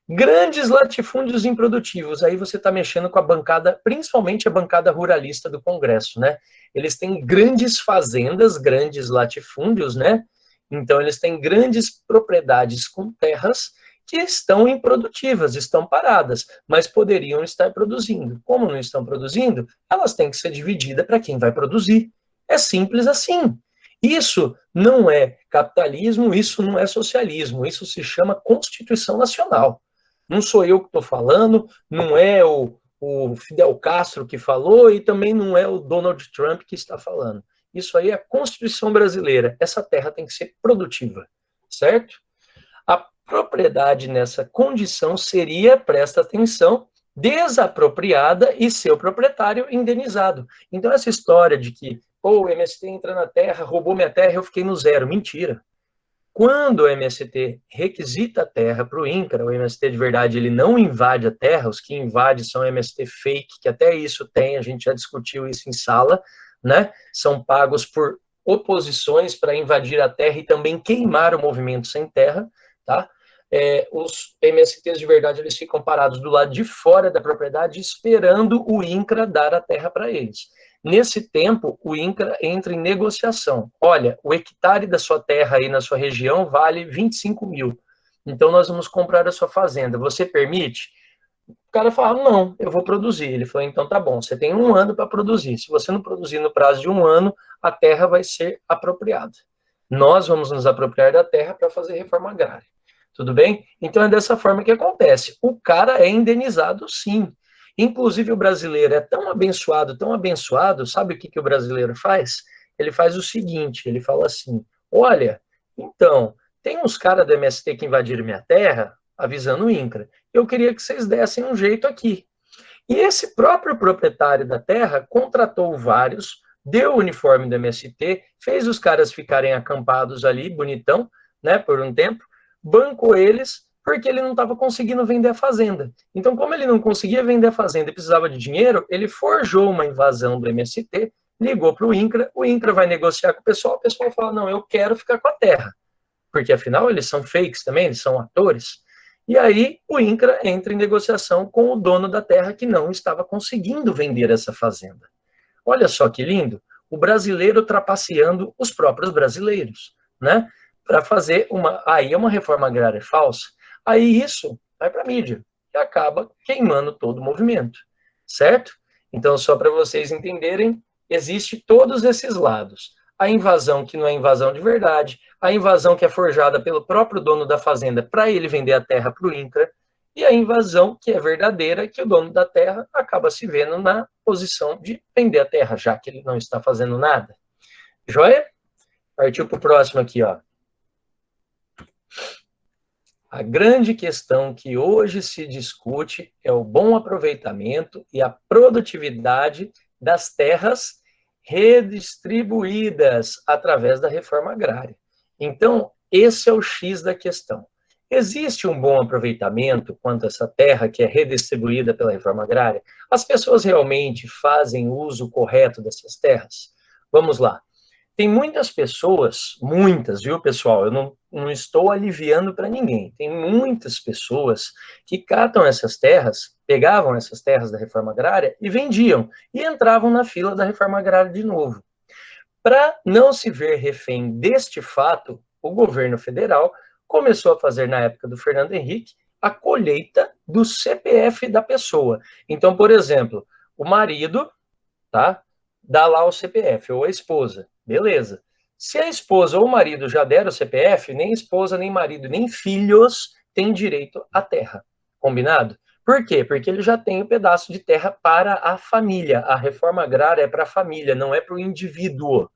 Grandes latifúndios improdutivos, aí você está mexendo com a bancada, principalmente a bancada ruralista do Congresso, né? Eles têm grandes fazendas, grandes latifúndios, né? Então, eles têm grandes propriedades com terras que estão improdutivas, estão paradas, mas poderiam estar produzindo. Como não estão produzindo, elas têm que ser divididas para quem vai produzir. É simples assim. Isso não é capitalismo, isso não é socialismo, isso se chama Constituição Nacional. Não sou eu que estou falando, não é o Fidel Castro que falou e também não é o Donald Trump que está falando. Isso aí é a Constituição brasileira. Essa terra tem que ser produtiva, certo? A propriedade nessa condição seria, presta atenção, desapropriada e seu proprietário indenizado. Então, essa história de que o MST entra na terra, roubou minha terra, eu fiquei no zero. Mentira. Quando o MST requisita a terra para o INCRA, o MST de verdade ele não invade a terra, os que invadem são MST fake, que até isso tem, a gente já discutiu isso em sala, né? São pagos por oposições para invadir a terra e também queimar o movimento sem terra, tá? Os MSTs de verdade eles ficam parados do lado de fora da propriedade esperando o INCRA dar a terra para eles. Nesse tempo, o INCRA entra em negociação. Olha, o hectare da sua terra aí na sua região vale 25 mil. Então, nós vamos comprar a sua fazenda. Você permite? O cara fala, não, eu vou produzir. Ele falou, então tá bom, você tem um ano para produzir. Se você não produzir no prazo de um ano, a terra vai ser apropriada. Nós vamos nos apropriar da terra para fazer reforma agrária. Tudo bem? Então, é dessa forma que acontece. O cara é indenizado, sim. Inclusive, o brasileiro é tão abençoado, sabe o que o brasileiro faz? Ele faz o seguinte, ele fala assim, olha, então, tem uns caras do MST que invadiram minha terra, avisando o INCRA. Eu queria que vocês dessem um jeito aqui. E esse próprio proprietário da terra contratou vários, deu o uniforme do MST, fez os caras ficarem acampados ali, bonitão, né, por um tempo, bancou eles, porque ele não estava conseguindo vender a fazenda. Então, como ele não conseguia vender a fazenda e precisava de dinheiro, ele forjou uma invasão do MST, ligou para o INCRA vai negociar com o pessoal fala, não, eu quero ficar com a terra, porque afinal eles são fakes também, eles são atores. E aí o INCRA entra em negociação com o dono da terra que não estava conseguindo vender essa fazenda. Olha só que lindo, o brasileiro trapaceando os próprios brasileiros, né? Para fazer aí é uma reforma agrária falsa. Aí isso vai para a mídia e acaba queimando todo o movimento, certo? Então, só para vocês entenderem, existe todos esses lados. A invasão que não é invasão de verdade, a invasão que é forjada pelo próprio dono da fazenda para ele vender a terra para o INCRA, e a invasão que é verdadeira, que o dono da terra acaba se vendo na posição de vender a terra, já que ele não está fazendo nada. Joia? Partiu para o próximo aqui, ó. A grande questão que hoje se discute é o bom aproveitamento e a produtividade das terras redistribuídas através da reforma agrária. Então, esse é o X da questão. Existe um bom aproveitamento quanto a essa terra que é redistribuída pela reforma agrária? As pessoas realmente fazem uso correto dessas terras? Vamos lá. Tem muitas pessoas, muitas, viu, pessoal? Eu não estou aliviando para ninguém. Tem muitas pessoas que catam essas terras, pegavam essas terras da reforma agrária e vendiam, e entravam na fila da reforma agrária de novo. Para não se ver refém deste fato, o governo federal começou a fazer, na época do Fernando Henrique, a colheita do CPF da pessoa. Então, por exemplo, o marido, tá, dá lá o CPF, ou a esposa. Beleza. Se a esposa ou o marido já deram o CPF, nem esposa, nem marido, nem filhos têm direito à terra. Combinado? Por quê? Porque ele já tem um pedaço de terra para a família. A reforma agrária é para a família, não é para o indivíduo.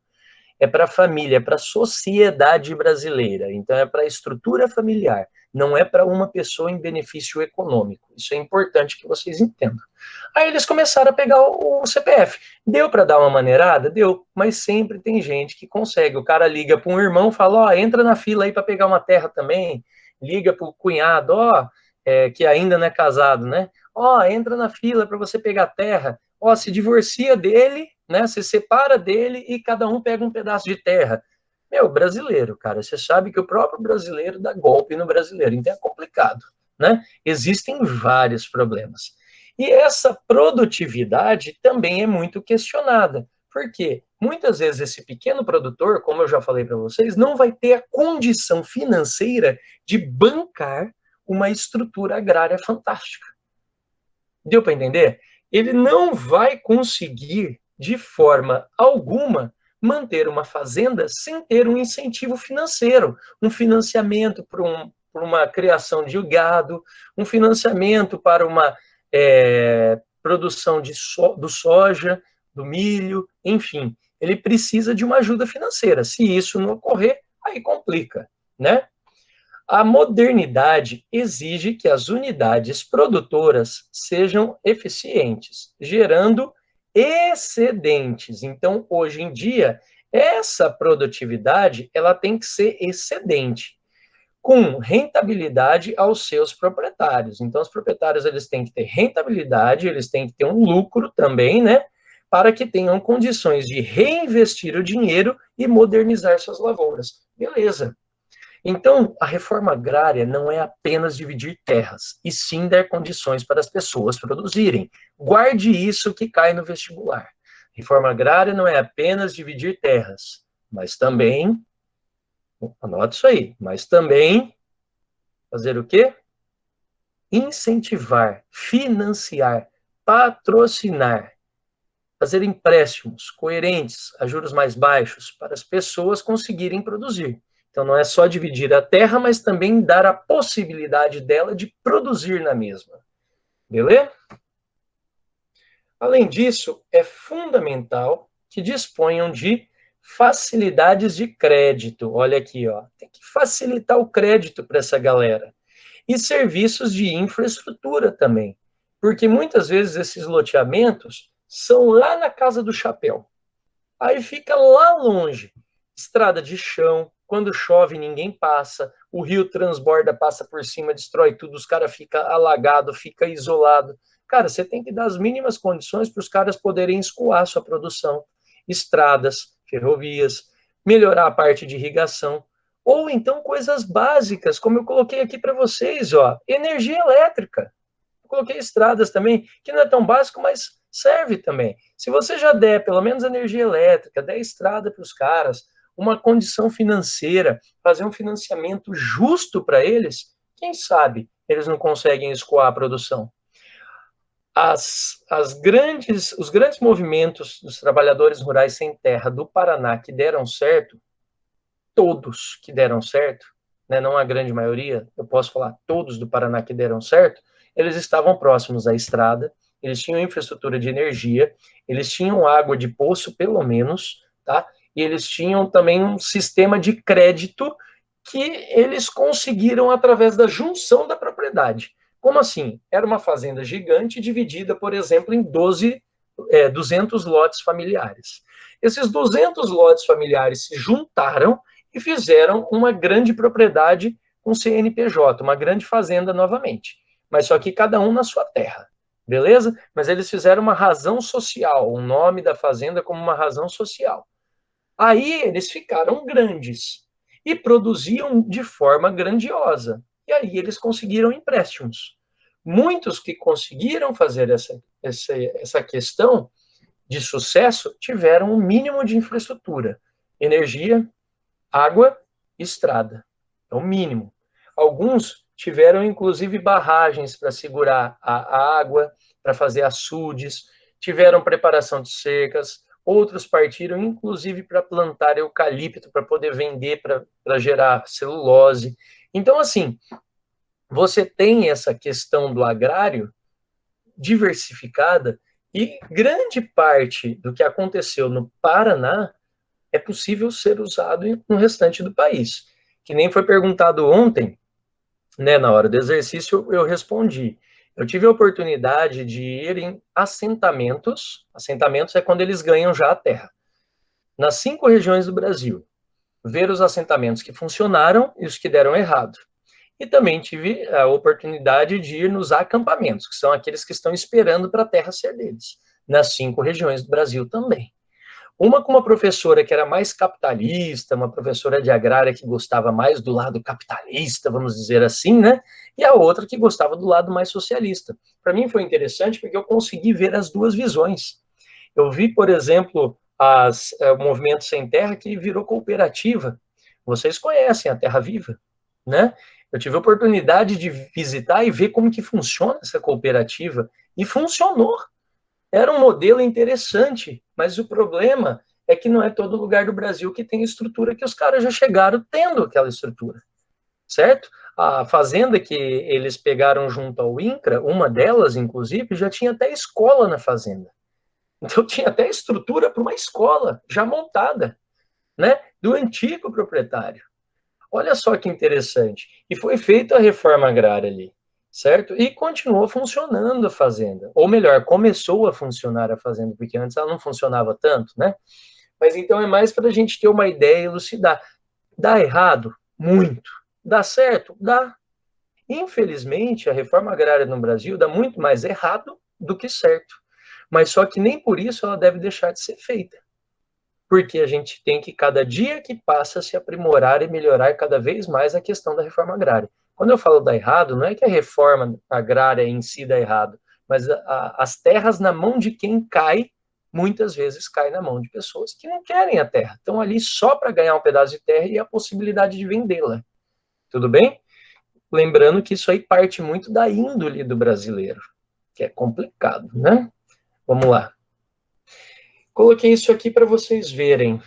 É para a família, é para a sociedade brasileira. Então, é para a estrutura familiar. Não é para uma pessoa em benefício econômico. Isso é importante que vocês entendam. Aí eles começaram a pegar o CPF. Deu para dar uma maneirada? Deu. Mas sempre tem gente que consegue. O cara liga para um irmão e fala, ó, entra na fila aí para pegar uma terra também. Liga para o cunhado, ó, que ainda não é casado, né? Ó, entra na fila para você pegar terra. Ó, se divorcia dele, né? Se separa dele e cada um pega um pedaço de terra. Meu, brasileiro, cara, você sabe que o próprio brasileiro dá golpe no brasileiro, então é complicado, né? Existem vários problemas. E essa produtividade também é muito questionada. Por quê? Muitas vezes esse pequeno produtor, como eu já falei para vocês, não vai ter a condição financeira de bancar uma estrutura agrária fantástica. Deu para entender? Ele não vai conseguir, de forma alguma, manter uma fazenda sem ter um incentivo financeiro, um financiamento para uma criação de gado, um financiamento para uma produção do soja, do milho, enfim. Ele precisa de uma ajuda financeira. Se isso não ocorrer, aí complica, né? A modernidade exige que as unidades produtoras sejam eficientes, gerando excedentes. Então, hoje em dia, essa produtividade ela tem que ser excedente, com rentabilidade aos seus proprietários. Então, os proprietários eles têm que ter rentabilidade, eles têm que ter um lucro também, né? Para que tenham condições de reinvestir o dinheiro e modernizar suas lavouras. Beleza. Então, a reforma agrária não é apenas dividir terras, e sim dar condições para as pessoas produzirem. Guarde isso que cai no vestibular. Reforma agrária não é apenas dividir terras, mas também, anote isso aí, mas também fazer o quê? Incentivar, financiar, patrocinar, fazer empréstimos coerentes a juros mais baixos para as pessoas conseguirem produzir. Então, não é só dividir a terra, mas também dar a possibilidade dela de produzir na mesma. Beleza? Além disso, é fundamental que disponham de facilidades de crédito. Olha aqui, ó. Tem que facilitar o crédito para essa galera. E serviços de infraestrutura também. Porque muitas vezes esses loteamentos são lá na Casa do Chapéu. Aí fica lá longe. Estrada de chão, quando chove ninguém passa, o rio transborda, passa por cima, destrói tudo, os caras ficam alagados, fica isolado. Cara, você tem que dar as mínimas condições para os caras poderem escoar sua produção. Estradas, ferrovias, melhorar a parte de irrigação. Ou então coisas básicas, como eu coloquei aqui para vocês, ó, energia elétrica. Eu coloquei estradas também, que não é tão básico, mas serve também. Se você já der pelo menos energia elétrica, der estrada para os caras, uma condição financeira, fazer um financiamento justo para eles, quem sabe eles não conseguem escoar a produção. Os grandes movimentos dos trabalhadores rurais sem terra do Paraná que deram certo, todos que deram certo, né, não a grande maioria, eu posso falar todos do Paraná que deram certo, eles estavam próximos à estrada, eles tinham infraestrutura de energia, eles tinham água de poço, pelo menos, tá? E eles tinham também um sistema de crédito que eles conseguiram através da junção da propriedade. Como assim? Era uma fazenda gigante dividida, por exemplo, em 200 lotes familiares. Esses 200 lotes familiares se juntaram e fizeram uma grande propriedade com CNPJ, uma grande fazenda novamente. Mas só que cada um na sua terra, beleza? Mas eles fizeram uma razão social, o nome da fazenda como uma razão social. Aí eles ficaram grandes e produziam de forma grandiosa. E aí eles conseguiram empréstimos. Muitos que conseguiram fazer essa questão de sucesso tiveram um mínimo de infraestrutura, energia, água e estrada. É o mínimo. Alguns tiveram, inclusive, barragens para segurar a água, para fazer açudes, tiveram preparação de cercas, outros partiram, inclusive, para plantar eucalipto, para poder vender, para gerar celulose. Então, assim, você tem essa questão do agrário diversificada e grande parte do que aconteceu no Paraná é possível ser usado no restante do país. Que nem foi perguntado ontem, né, na hora do exercício, eu respondi. Eu tive a oportunidade de ir em assentamentos. Assentamentos é quando eles ganham já a terra. Nas 5 regiões do Brasil. Ver os assentamentos que funcionaram e os que deram errado. E também tive a oportunidade de ir nos acampamentos, que são aqueles que estão esperando para a terra ser deles. Nas 5 regiões do Brasil também. Uma com uma professora que era mais capitalista, uma professora de agrária que gostava mais do lado capitalista, vamos dizer assim, né? E a outra que gostava do lado mais socialista. Para mim foi interessante porque eu consegui ver as duas visões. Eu vi, por exemplo, o Movimento Sem Terra que virou cooperativa. Vocês conhecem a Terra Viva, né? Eu tive a oportunidade de visitar e ver como que funciona essa cooperativa. E funcionou. Era um modelo interessante, mas o problema é que não é todo lugar do Brasil que tem estrutura que os caras já chegaram tendo aquela estrutura, certo? A fazenda que eles pegaram junto ao INCRA, uma delas, inclusive, já tinha até escola na fazenda. Então tinha até estrutura para uma escola já montada, né? Do antigo proprietário. Olha só que interessante. E foi feita a reforma agrária ali, certo? E continuou funcionando a fazenda. Ou melhor, começou a funcionar a fazenda, porque antes ela não funcionava tanto, né? Mas então é mais para a gente ter uma ideia e elucidar. Dá errado? Muito. Dá certo? Dá. Infelizmente, a reforma agrária no Brasil dá muito mais errado do que certo. Mas só que nem por isso ela deve deixar de ser feita. Porque a gente tem que, cada dia que passa, se aprimorar e melhorar cada vez mais a questão da reforma agrária. Quando eu falo dar errado, não é que a reforma agrária em si dá errado, mas as terras na mão de quem cai, muitas vezes cai na mão de pessoas que não querem a terra. Estão ali só para ganhar um pedaço de terra e a possibilidade de vendê-la. Tudo bem? Lembrando que isso aí parte muito da índole do brasileiro, que é complicado, né? Vamos lá. Coloquei isso aqui para vocês verem,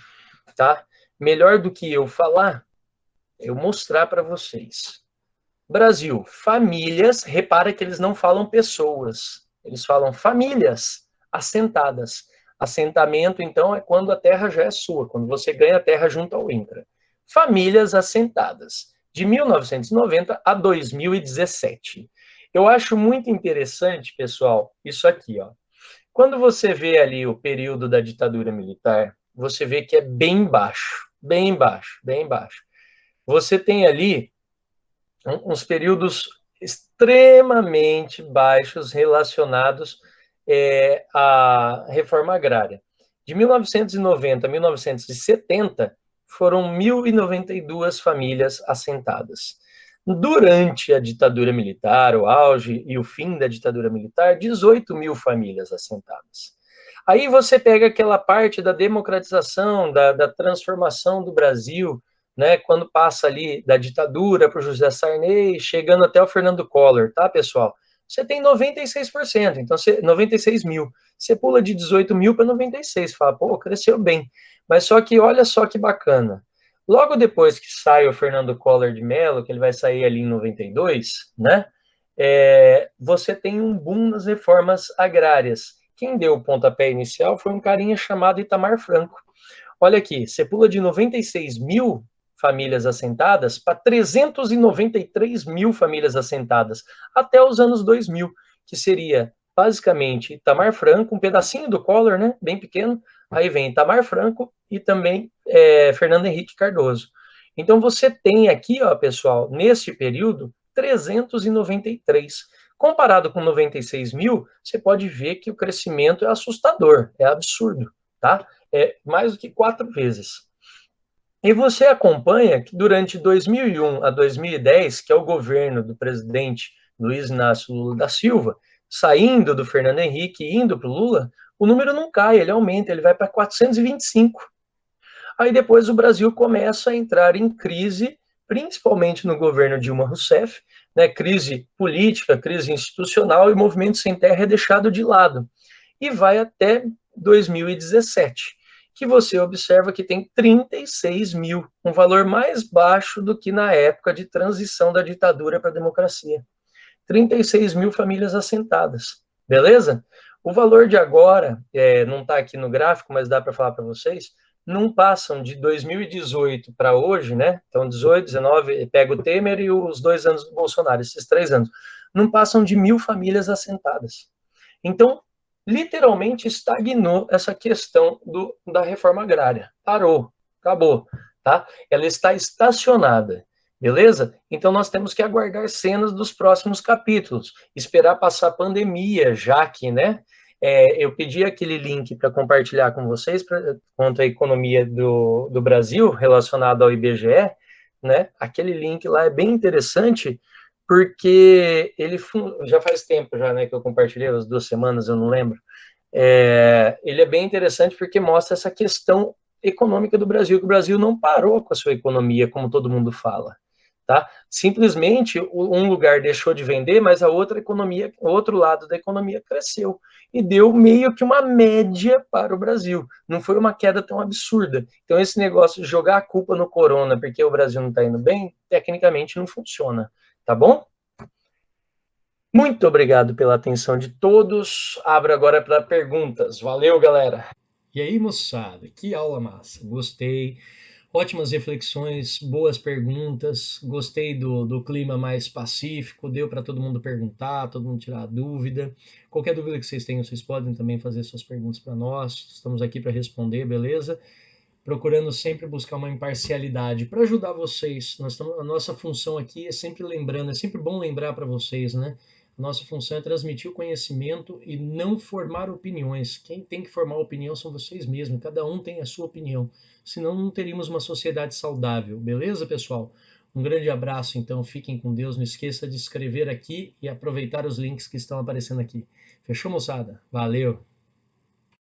tá? Melhor do que eu falar, eu mostrar para vocês. Brasil, famílias, repara que eles não falam pessoas, eles falam famílias assentadas. Assentamento, então, é quando a terra já é sua, quando você ganha a terra junto ao INCRA. Famílias assentadas, de 1990 a 2017. Eu acho muito interessante, pessoal, isso aqui, ó. Quando você vê ali o período da ditadura militar, você vê que é bem baixo, bem baixo, bem baixo. Você tem ali uns períodos extremamente baixos relacionados à reforma agrária. De 1990 a 1970, foram 1.092 famílias assentadas. Durante a ditadura militar, o auge e o fim da ditadura militar, 18 mil famílias assentadas. Aí você pega aquela parte da democratização, da transformação do Brasil, né, quando passa ali da ditadura para o José Sarney, chegando até o Fernando Collor, tá, pessoal? Você tem 96%, então 96 mil. Você pula de 18 mil para 96, fala, pô, cresceu bem. Mas só que olha só que bacana. Logo depois que sai o Fernando Collor de Mello, que ele vai sair ali em 92, né? Você tem um boom nas reformas agrárias. Quem deu o pontapé inicial foi um carinha chamado Itamar Franco. Olha aqui, você pula de 96 mil famílias assentadas para 393 mil famílias assentadas até os anos 2000, que seria basicamente Itamar Franco, um pedacinho do Collor, né, bem pequeno, aí vem Itamar Franco e também Fernando Henrique Cardoso. Então você tem aqui, ó, pessoal, neste período, 393. Comparado com 96 mil, você pode ver que o crescimento é assustador, é absurdo, tá? É mais do que 4 vezes. E você acompanha que durante 2001 a 2010, que é o governo do presidente Luiz Inácio Lula da Silva, saindo do Fernando Henrique e indo para o Lula, o número não cai, ele aumenta, ele vai para 425. Aí depois o Brasil começa a entrar em crise, principalmente no governo Dilma Rousseff, né, crise política, crise institucional, e o movimento sem terra é deixado de lado. E vai até 2017, que você observa que tem 36 mil, um valor mais baixo do que na época de transição da ditadura para a democracia. 36 mil famílias assentadas, beleza? O valor de agora, não está aqui no gráfico, mas dá para falar para vocês, não passam de 2018 para hoje, né? Então, 18, 19, pega o Temer e os 2 anos do Bolsonaro, esses 3 anos, não passam de 1.000 famílias assentadas. Então, literalmente estagnou essa questão da reforma agrária. Parou, acabou, tá? Ela está estacionada, beleza? Então, nós temos que aguardar cenas dos próximos capítulos, esperar passar a pandemia, já que, né? Eu pedi aquele link para compartilhar com vocês quanto à economia do Brasil relacionado ao IBGE, né? Aquele link lá é bem interessante, porque ele já faz tempo já, né, que eu compartilhei, as 2 semanas, eu não lembro. Ele é bem interessante porque mostra essa questão econômica do Brasil, que o Brasil não parou com a sua economia, como todo mundo fala. Tá? Simplesmente um lugar deixou de vender, mas a outra economia, o outro lado da economia cresceu e deu meio que uma média para o Brasil. Não foi uma queda tão absurda. Então esse negócio de jogar a culpa no corona porque o Brasil não está indo bem, tecnicamente não funciona, tá bom? Muito obrigado pela atenção de todos. Abro agora para perguntas. Valeu, galera. E aí, moçada, que aula massa. Gostei. Ótimas reflexões, boas perguntas. Gostei do clima mais pacífico. Deu para todo mundo perguntar, todo mundo tirar dúvida. Qualquer dúvida que vocês tenham, vocês podem também fazer suas perguntas para nós. Estamos aqui para responder, beleza? Procurando sempre buscar uma imparcialidade para ajudar vocês. A nossa função aqui é sempre lembrando, é sempre bom lembrar para vocês, né? A nossa função é transmitir o conhecimento e não formar opiniões. Quem tem que formar opinião são vocês mesmos, cada um tem a sua opinião. Senão não teríamos uma sociedade saudável, beleza, pessoal? Um grande abraço, então, fiquem com Deus. Não esqueça de escrever aqui e aproveitar os links que estão aparecendo aqui. Fechou, moçada? Valeu!